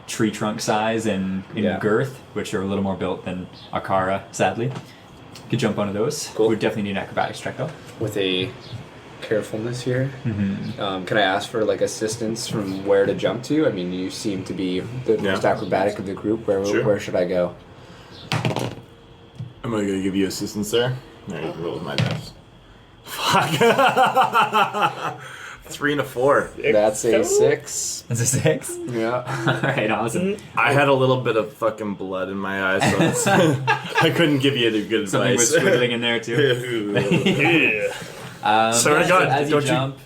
tree trunk size and in girth, which are a little more built than Akara, sadly. You could jump onto those. Cool. Would definitely need an acrobatics check though. With a carefulness here. Mm-hmm. Can I ask for like assistance from where to jump to? I mean, you seem to be the most acrobatic of the group. Where should I go? Am I gonna give you assistance there? No, you can roll with my dice. Fuck. 3 and a 4. That's a 6. That's a 6? Yeah. Alright, awesome. I had a little bit of fucking blood in my eyes, so it's, I couldn't give you any good Something advice. was squiggling in there too. Yeah. Sorry, so God, as you don't you- jump,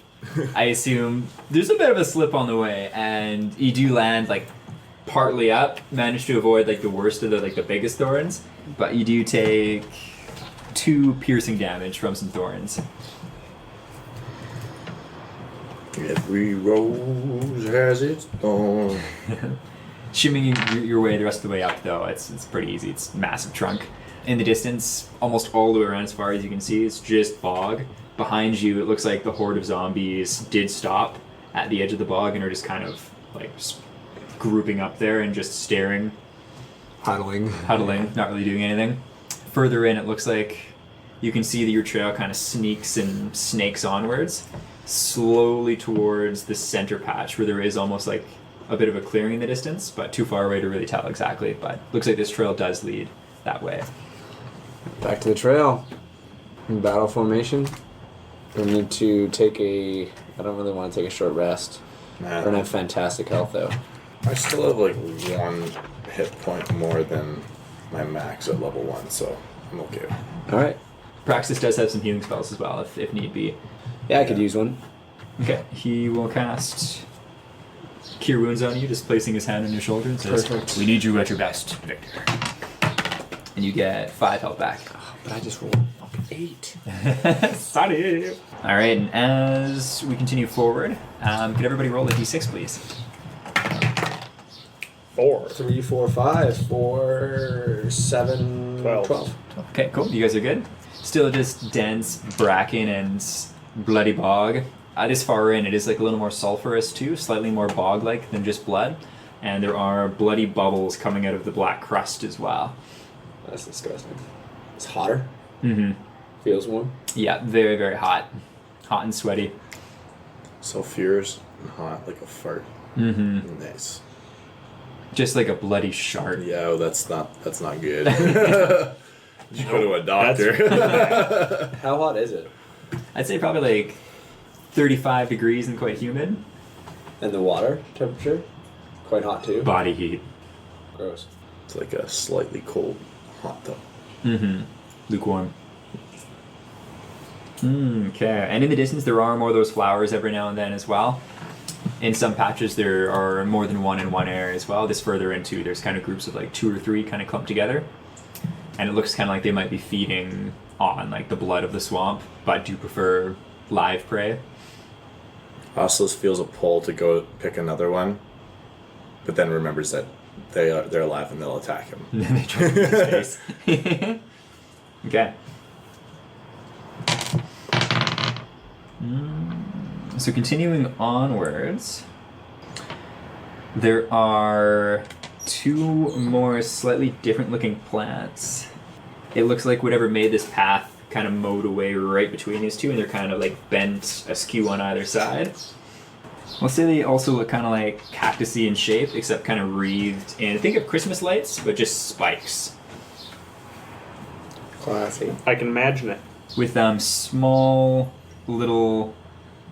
I assume there's a bit of a slip on the way, and you do land like partly up, manage to avoid like the worst of the biggest thorns, but you do take 2 piercing damage from some thorns. Every rose has its thorn. Shimming your way the rest of the way up, though, it's pretty easy. It's a massive trunk. In the distance, almost all the way around as far as you can see, it's just bog. Behind you, it looks like the horde of zombies did stop at the edge of the bog and are just kind of like just grouping up there and just staring, Huddling, not really doing anything. Further in, it looks like you can see that your trail kind of sneaks and snakes onwards, slowly towards the center patch where there is almost like a bit of a clearing in the distance, but too far away to really tell exactly. But looks like this trail does lead that way. Back to the trail. In battle formation. We need to take I don't really want to take a short rest. We're gonna have fantastic health though. I still have like 1 hit point more than my max at level 1, so I'm okay. Alright. Praxis does have some healing spells as well, if need be. Yeah, I could use one. Okay, he will cast Cure Wounds on you, just placing his hand on your shoulder and says, Perfect. "We need you at your best, Victor." And you get 5 health back. But I just rolled a fucking 8. Sorry. Alright, and as we continue forward, could everybody roll a d6, please? 4. 3, 4, 5, 4, 7, 12. Okay, cool. You guys are good. Still just dense bracken and bloody bog. This far in, it is like a little more sulfurous too, slightly more bog-like than just blood. And there are bloody bubbles coming out of the black crust as well. That's disgusting. It's hotter. Mm-hmm. Feels warm. Yeah, very, very hot. Hot and sweaty. Sulfurous and hot like a fart. Mm-hmm. Nice. Just like a bloody shard. Yeah, oh, that's not good. You go to a doctor. How hot is it? I'd say probably like 35 degrees and quite humid. And the water temperature? Quite hot too. Body heat. Gross. It's like a slightly cold hot tub. Mm-hmm. Lukewarm. Okay, and in the distance there are more of those flowers every now and then as well. In some patches, there are more than one in one area as well. This further into, there's kind of groups of like 2 or 3 kind of clumped together. And it looks kind of like they might be feeding on like the blood of the swamp, but do prefer live prey. Oslos feels a pull to go pick another one, but then remembers that they're alive and they'll attack him. And then they try to get his face. Okay. So continuing onwards, there are 2 more slightly different looking plants. It looks like whatever made this path kind of mowed away right between these 2, and they're kind of like bent askew on either side. I'll say they also look kind of like cactusy in shape, except kind of wreathed in, think of Christmas lights, but just spikes. Classy. I can imagine it. With small little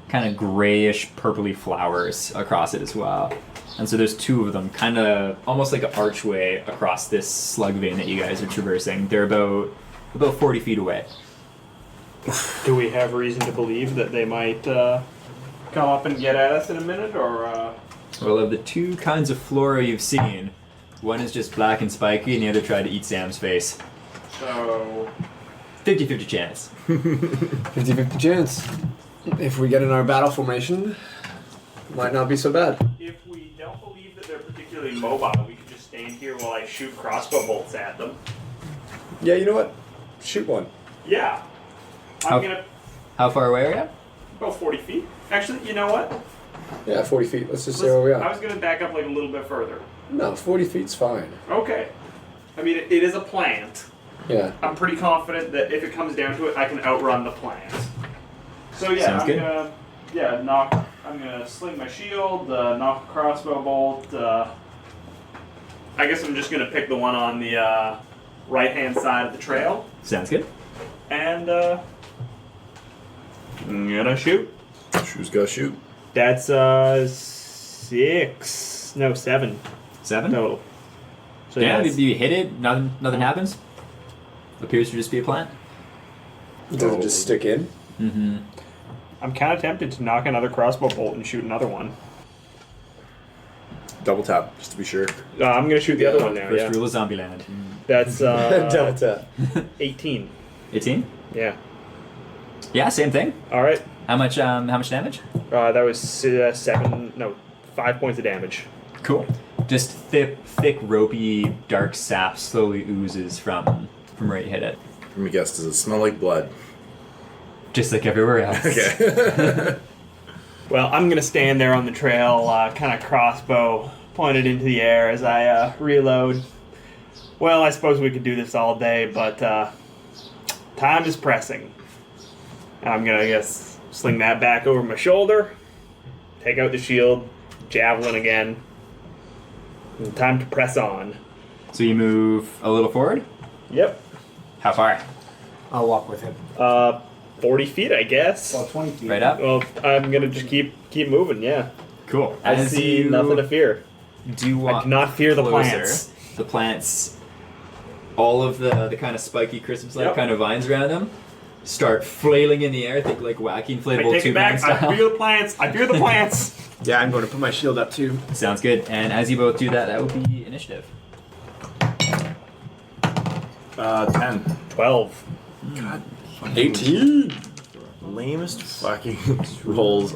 kind of grayish purpley flowers across it as well. And so there's 2 of them, kind of almost like an archway across this slug vein that you guys are traversing. They're about 40 feet away. Do we have reason to believe that they might come up and get at us in a minute, or? Well, of the 2 kinds of flora you've seen, one is just black and spiky, and the other tried to eat Sam's face. So 50-50 chance. 50-50 chance. If we get in our battle formation, might not be so bad. if we don't believe that they're particularly mobile, we could just stand here while I shoot crossbow bolts at them. Yeah, you know what? Shoot one. Yeah. How- I'm gonna How far away are you? about 40 feet. Actually, you know what? Yeah, 40 feet. Let's just say where we I are. was gonna back up like a little bit further. No, 40 feet's fine. Okay. I mean, it is a plant. Yeah. I'm pretty confident that if it comes down to it, I can outrun the plant. So yeah, Sounds good. I'm gonna sling my shield, knock a crossbow bolt. I guess I'm just gonna pick the one on the right-hand side of the trail, Sounds good. and I'm gonna shoot. Shoes go shoot. That's 7 7? total. So Yeah, that's- you hit it, nothing happens. Appears to just be a plant. Does it just stick in? Mm-hmm. I'm kind of tempted to knock another crossbow bolt and shoot another one. Double tap, just to be sure. I'm gonna shoot the other one now. First Yeah, rule of Zombieland. that's Double tap. 18. 18? Yeah. Yeah, same thing. All right. How much damage? That was 5 points of damage. Cool. Just thick, ropey, dark sap slowly oozes from where you hit it. Let me guess, does it smell like blood? Just like everywhere else. Okay. Well, I'm gonna stand there on the trail, kind of crossbow pointed into the air as I reload. Well, I suppose we could do this all day, but time is pressing. And I'm gonna, I guess, sling that back over my shoulder, take out the shield, javelin again. And time to press on. So you move a little forward? Yep. How far? I'll walk with him. 40 feet, I guess. Well, 20 feet. Right up? Well, I'm gonna just keep moving. Yeah. Cool. I As see you nothing to fear. do walk I do not fear the closer, plants. The plants, all of the kind of spiky Christmas light Yep. kind of vines around them, start flailing in the air. Think like wacky I inflatable take it tube man back. I style. fear the plants. I fear the plants. Yeah, I'm going to put my shield up too. Sounds good. And as you both do that, that would be initiative. 10. 12. God. 18. Lamest fucking rolls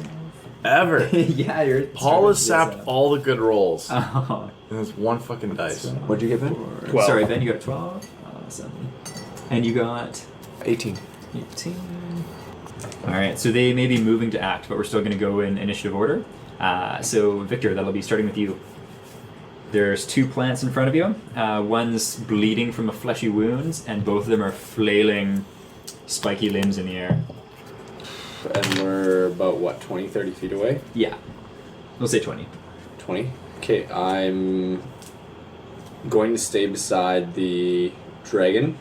ever. Yeah, you're. Paul has sapped all the good rolls. Oh. And it's one fucking dice. What'd you get, Ben? 12. Sorry, Ben, you got a 12. Awesome. And you got 18. 18. Alright, so they may be moving to act, but we're still going to go in initiative order. So, Victor, that'll be starting with you. There's 2 plants in front of you. One's bleeding from a fleshy wound, and both of them are flailing spiky limbs in the air. And we're about, what, 20, 30 feet away? Yeah. We'll say 20. 20? Okay, I'm going to stay beside the dragon,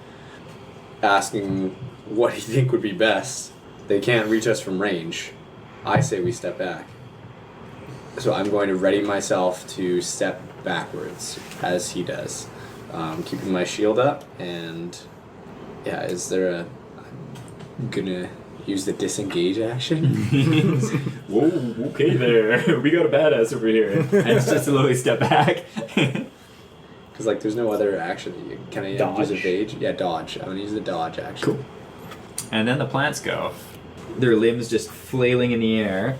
asking what do you think would be best. They can't reach us from range. I say we step back. So I'm going to ready myself to step backwards as he does, keeping my shield up. And yeah, I'm gonna Use the disengage action. Whoa, okay there. We got a badass over here. And just slowly step back. Because like, there's no other action. Can I Dodge? use evade? Yeah, dodge. I'm gonna use the dodge action. Cool. And then the plants go. Their limbs just flailing in the air.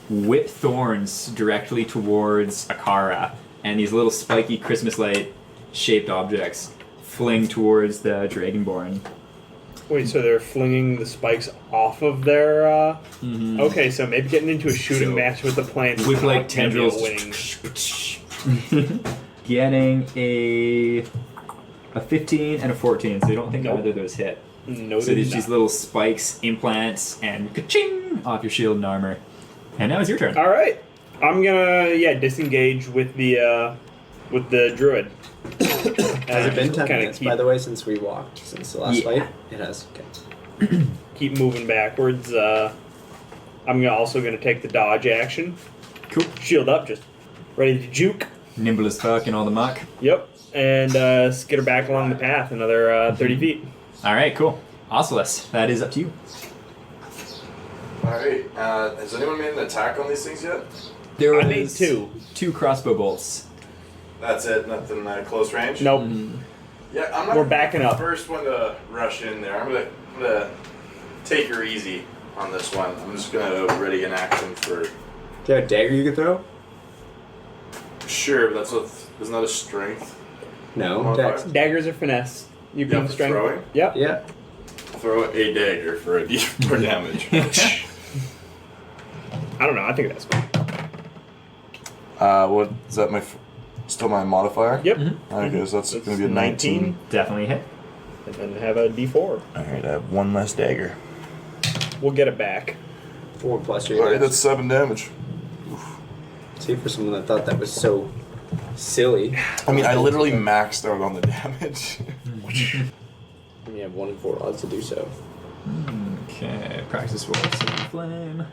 Whip thorns directly towards Akara. And these little spiky Christmas light shaped objects fling towards the Dragonborn. Wait, so they're flinging the spikes off of their. Okay, so maybe getting into a shooting So, match with the plants With is like not gonna be a tendrils. winning. Getting a 15 and a 14, so you don't think Nope. either of those hit. No, So there's these little spikes, implants, and ka-ching off your shield and armor. And now it's your turn. All right, I'm gonna disengage with the druid. Has it been 10 Kinda minutes, by the way, since we walked, since the last Yeah. fight? It has. Okay. Keep moving backwards. I'm also gonna take the dodge action. Cool. Shield up, just ready to juke. Nimble as fuck in all the muck. Yep, and skitter back along the path another 30 feet. All right, cool. Ocelus, that is up to you. Alright, has anyone made an attack on these things yet? There I need two. 2 crossbow bolts. That's it, nothing close range? Nope. Yeah, I'm not We're gonna backing be the up. first one to rush in there. I'm gonna take her easy on this one. I'm just gonna ready an action for Do you have a dagger you could throw? sure, but that's what isn't that a strength? No. Modifier? Dex. Daggers are finesse. You Yeah, can for strength. throwing? Yep. Yeah. Throw a dagger for a D4 damage. I don't know. I think that's cool. What is that? Still my modifier? Yep. Okay, so that's gonna be a 19. Definitely hit. And then have a D4. All right, I have one less dagger. We'll get it back. 4 plus All your right, that's 7 damage. See, for someone that thought that was so silly. I mean, I literally maxed out on the damage. And you have 1 in 4 odds to do so. Okay, practice roll. Silver flame.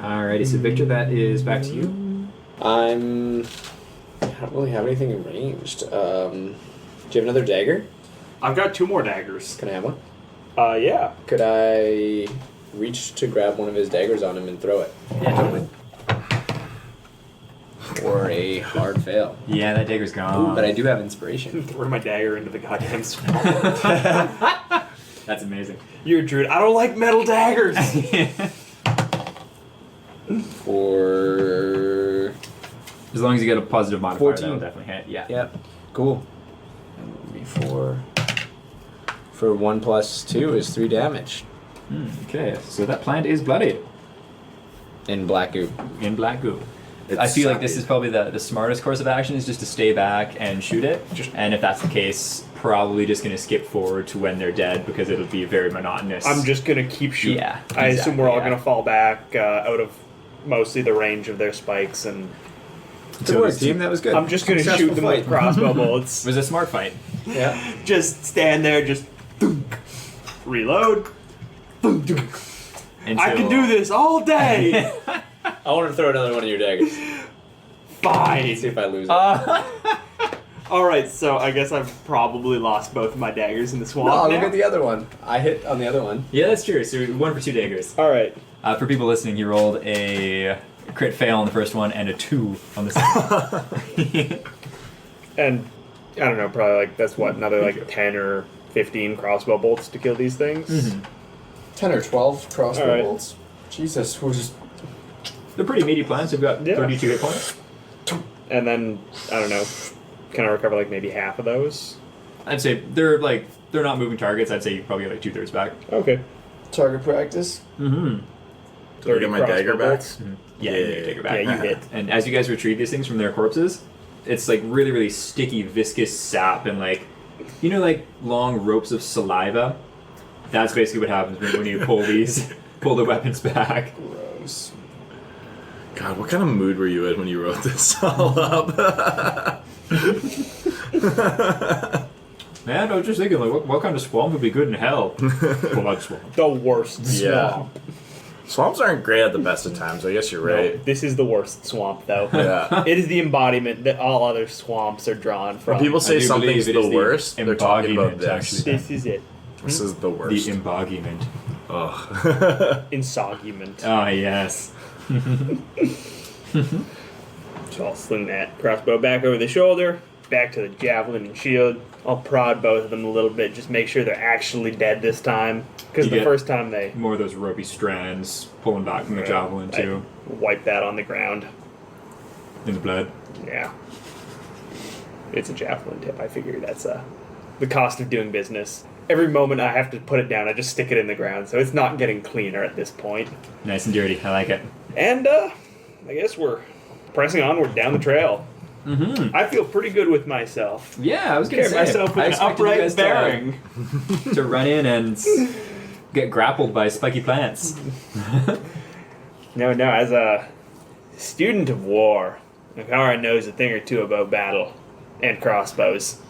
Alrighty, so Victor, that is back to you. I don't really have anything ranged. Do you have another dagger? I've got 2 more daggers. Can I have one? Yeah. Could I reach to grab one of his daggers on him and throw it? Yeah, totally. Or a hard fail. Yeah, that dagger's gone. But I do have inspiration. Throw my dagger into the goddamn swamp. That's amazing. You're a druid. I don't like metal daggers. For As long as you get a positive modifier, 14. that'll definitely hit. Yeah. Yep. Cool. And it would be 4. For 1 plus 2 is 3 damage. Okay, so that plant is bloodied In black goop. in black goo. It's I feel like this sappy. is probably the smartest course of action is just to stay back and shoot it. And if that's the case, probably just going to skip forward to when they're dead because it'll be very monotonous. I'm just gonna keep shooting. Yeah, I assume we're all exactly, yeah. gonna fall back out of mostly the range of their spikes, and Good work, team. That was good. I'm just gonna Successful shoot them fight. with crossbow bullets. It was a smart fight. Yeah. Just stand there, just thunk, reload. Thunk, thunk. I can do this all day. I want to throw another one of your daggers. Fine. See if I lose it. All right, so I guess I've probably lost both of my daggers in the swamp. No, now. look at the other one. I hit on the other one. Yeah, that's true. So 1 for 2 daggers. All right. For people listening, you rolled a crit fail on the first one and a 2 on the second. And I don't know, probably like that's what another like 10 or 15 crossbow bolts to kill these things. 10 or 12 crossbow All right. bolts. Jesus, we're just... They're pretty meaty plants. They've got Yeah. 32 hit points. And then I don't know, can I recover like maybe half of those? I'd say they're not moving targets. I'd say you probably get like 2/3 back. Okay. Target practice. Mm-hmm. Do I get my dagger crossbow back? bolts. Yeah, Yeah, you can take it back. Yeah, you hit. And as you guys retrieve these things from their corpses, it's like really, really sticky, viscous sap and like, you know, like long ropes of saliva. That's basically what happens when you pull the weapons back. Gross. God, what kind of mood were you in when you wrote this all up? Man, I was just thinking, like, what kind of swamp would be good in hell? Blood swamp. The worst Yeah. swamp. Swamps aren't great at the best of times. I guess you're right. No, this is the worst swamp, though. Yeah. It is the embodiment that all other swamps are drawn from. When people say do something's believe it is the the worst, they're talking about embodiment, this. actually. This is it. This is the worst. The embodiment. Ugh. Insogiment. Ah, yes. So I'll sling that crossbow back over the shoulder, back to the javelin and shield. I'll prod both of them a little bit, just make sure they're actually dead this time. Because You the get first time they More of those ropey strands pulling back from the javelin, too. I wipe that on the ground. In the blood. Yeah. It's a javelin tip. I figure that's the cost of doing business. Every moment I have to put it down, I just stick it in the ground, so it's not getting cleaner at this point. Nice and dirty. I like it. And I guess we're pressing onward down the trail. Mm-hmm. I feel pretty good with myself. Yeah, I was going to Carry say. myself with I an expected you upright guys bearing. to run in and get grappled by spiky plants. No, as a student of war, Nakara knows a thing or two about battle and crossbows.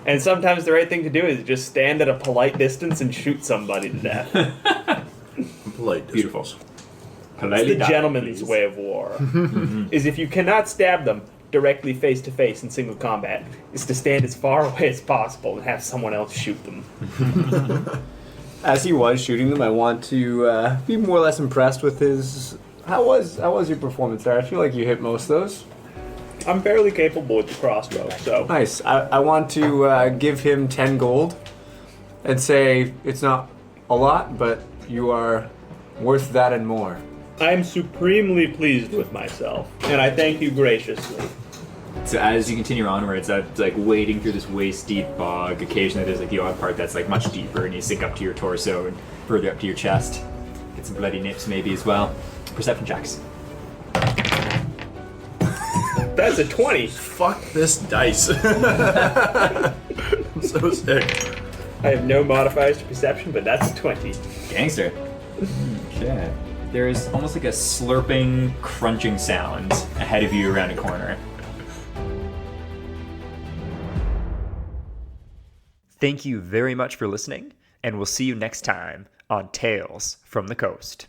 And sometimes the right thing to do is just stand at a polite distance and shoot somebody to death. Polite. Beautiful. It's Politely the die, gentleman's please. way of war. Is if you cannot stab them directly face to face in single combat, is to stand as far away as possible and have someone else shoot them. As he was shooting them, I want to be more or less impressed with his. How was your performance there? I feel like you hit most of those. I'm fairly capable with the crossbow, so Nice. I want to give him 10 gold and say it's not a lot, but you are worth that and more. I'm supremely pleased with myself, and I thank you graciously. So as you continue onwards, like wading through this waist-deep bog, occasionally there's like the odd part that's like much deeper and you sink up to your torso and further up to your chest. Get some bloody nips maybe as well. Perception checks. That's a 20. Fuck this dice. So sick. I have no modifiers to perception, but that's a 20. Gangster. Okay. There's almost like a slurping, crunching sound ahead of you around a corner. Thank you very much for listening, and we'll see you next time on Tales from the Coast.